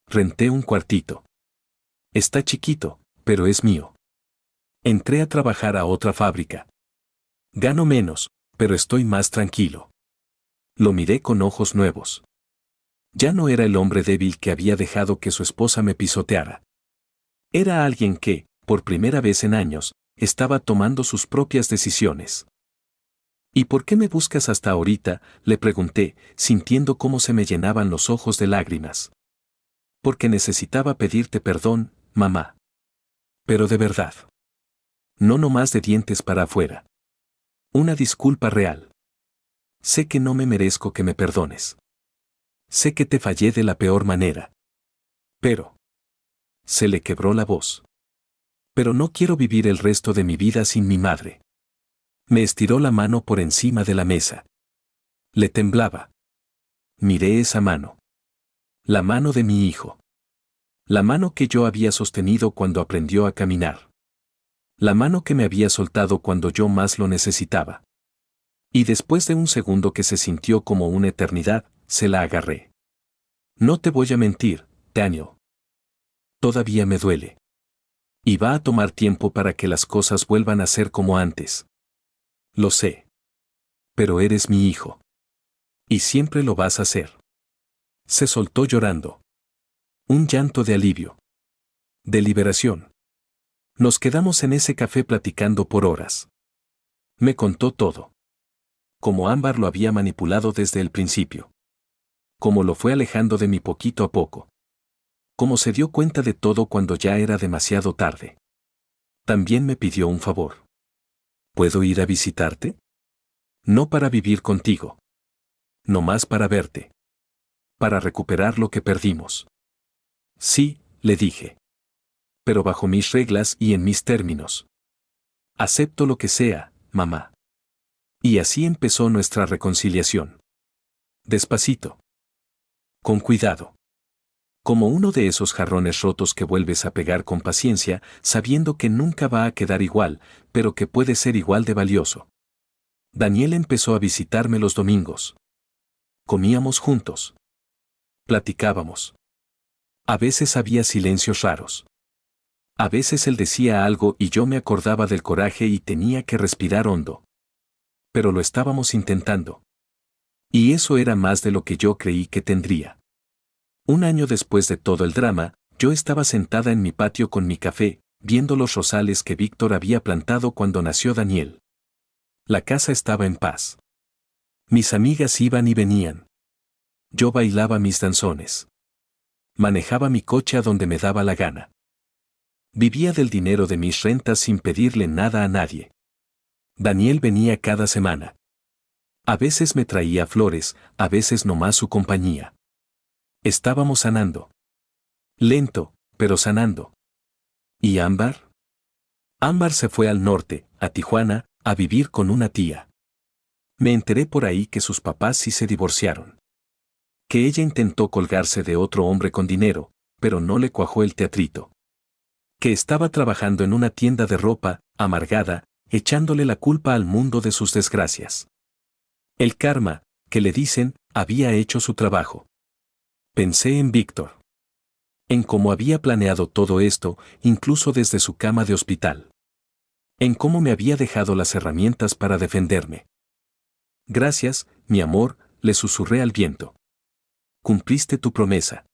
Renté un cuartito. Está chiquito, pero es mío. Entré a trabajar a otra fábrica. Gano menos, pero estoy más tranquilo. Lo miré con ojos nuevos. Ya no era el hombre débil que había dejado que su esposa me pisoteara. Era alguien que, por primera vez en años, estaba tomando sus propias decisiones. ¿Y por qué me buscas hasta ahorita?, le pregunté, sintiendo cómo se me llenaban los ojos de lágrimas. Porque necesitaba pedirte perdón, mamá. Pero de verdad. No nomás de dientes para afuera. Una disculpa real. Sé que no me merezco que me perdones. Sé que te fallé de la peor manera. Pero... Se le quebró la voz. Pero no quiero vivir el resto de mi vida sin mi madre. Me estiró la mano por encima de la mesa. Le temblaba. Miré esa mano. La mano de mi hijo. La mano que yo había sostenido cuando aprendió a caminar. La mano que me había soltado cuando yo más lo necesitaba. Y después de un segundo que se sintió como una eternidad, se la agarré. No te voy a mentir, Daniel. Todavía me duele. Y va a tomar tiempo para que las cosas vuelvan a ser como antes. Lo sé. Pero eres mi hijo. Y siempre lo vas a ser. Se soltó llorando. Un llanto de alivio. De liberación. Nos quedamos en ese café platicando por horas. Me contó todo. Cómo Ámbar lo había manipulado desde el principio. Cómo lo fue alejando de mí poquito a poco. Cómo se dio cuenta de todo cuando ya era demasiado tarde. También me pidió un favor. ¿Puedo ir a visitarte? No para vivir contigo. No más para verte. Para recuperar lo que perdimos. Sí, le dije. Pero bajo mis reglas y en mis términos. Acepto lo que sea, mamá. Y así empezó nuestra reconciliación. Despacito. Con cuidado. Como uno de esos jarrones rotos que vuelves a pegar con paciencia, sabiendo que nunca va a quedar igual, pero que puede ser igual de valioso. Daniel empezó a visitarme los domingos. Comíamos juntos. Platicábamos. A veces había silencios raros. A veces él decía algo y yo me acordaba del coraje y tenía que respirar hondo. Pero lo estábamos intentando. Y eso era más de lo que yo creí que tendría. Un año después de todo el drama, yo estaba sentada en mi patio con mi café, viendo los rosales que Víctor había plantado cuando nació Daniel. La casa estaba en paz. Mis amigas iban y venían. Yo bailaba mis danzones. Manejaba mi coche a donde me daba la gana. Vivía del dinero de mis rentas sin pedirle nada a nadie. Daniel venía cada semana. A veces me traía flores, a veces nomás su compañía. Estábamos sanando. Lento, pero sanando. ¿Y Ámbar? Ámbar se fue al norte, a Tijuana, a vivir con una tía. Me enteré por ahí que sus papás sí se divorciaron. Que ella intentó colgarse de otro hombre con dinero, pero no le cuajó el teatrito. Que estaba trabajando en una tienda de ropa, amargada, echándole la culpa al mundo de sus desgracias. El karma, que le dicen, había hecho su trabajo. Pensé en Víctor. En cómo había planeado todo esto, incluso desde su cama de hospital. En cómo me había dejado las herramientas para defenderme. Gracias, mi amor, le susurré al viento. Cumpliste tu promesa.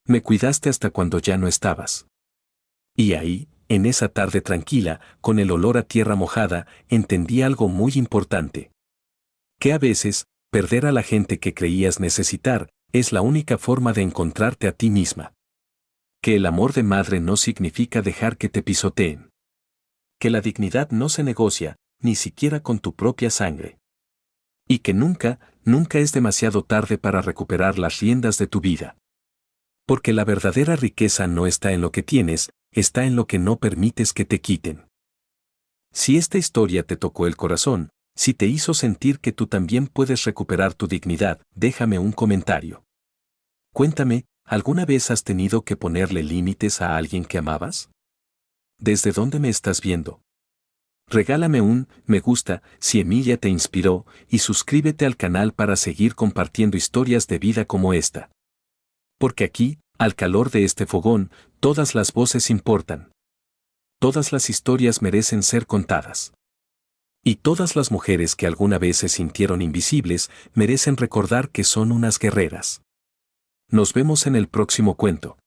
Me cuidaste hasta cuando ya no estabas. Y ahí, en esa tarde tranquila, con el olor a tierra mojada, entendí algo muy importante. Que a veces, perder a la gente que creías necesitar, es la única forma de encontrarte a ti misma. Que el amor de madre no significa dejar que te pisoteen. Que la dignidad no se negocia, ni siquiera con tu propia sangre. Y que nunca, nunca es demasiado tarde para recuperar las riendas de tu vida. Porque la verdadera riqueza no está en lo que tienes, está en lo que no permites que te quiten. Si esta historia te tocó el corazón, si te hizo sentir que tú también puedes recuperar tu dignidad, déjame un comentario. Cuéntame, ¿alguna vez has tenido que ponerle límites a alguien que amabas? ¿Desde dónde me estás viendo? Regálame un me gusta si Emilia te inspiró y suscríbete al canal para seguir compartiendo historias de vida como esta. Porque aquí, al calor de este fogón, todas las voces importan. Todas las historias merecen ser contadas. Y todas las mujeres que alguna vez se sintieron invisibles merecen recordar que son unas guerreras. Nos vemos en el próximo cuento.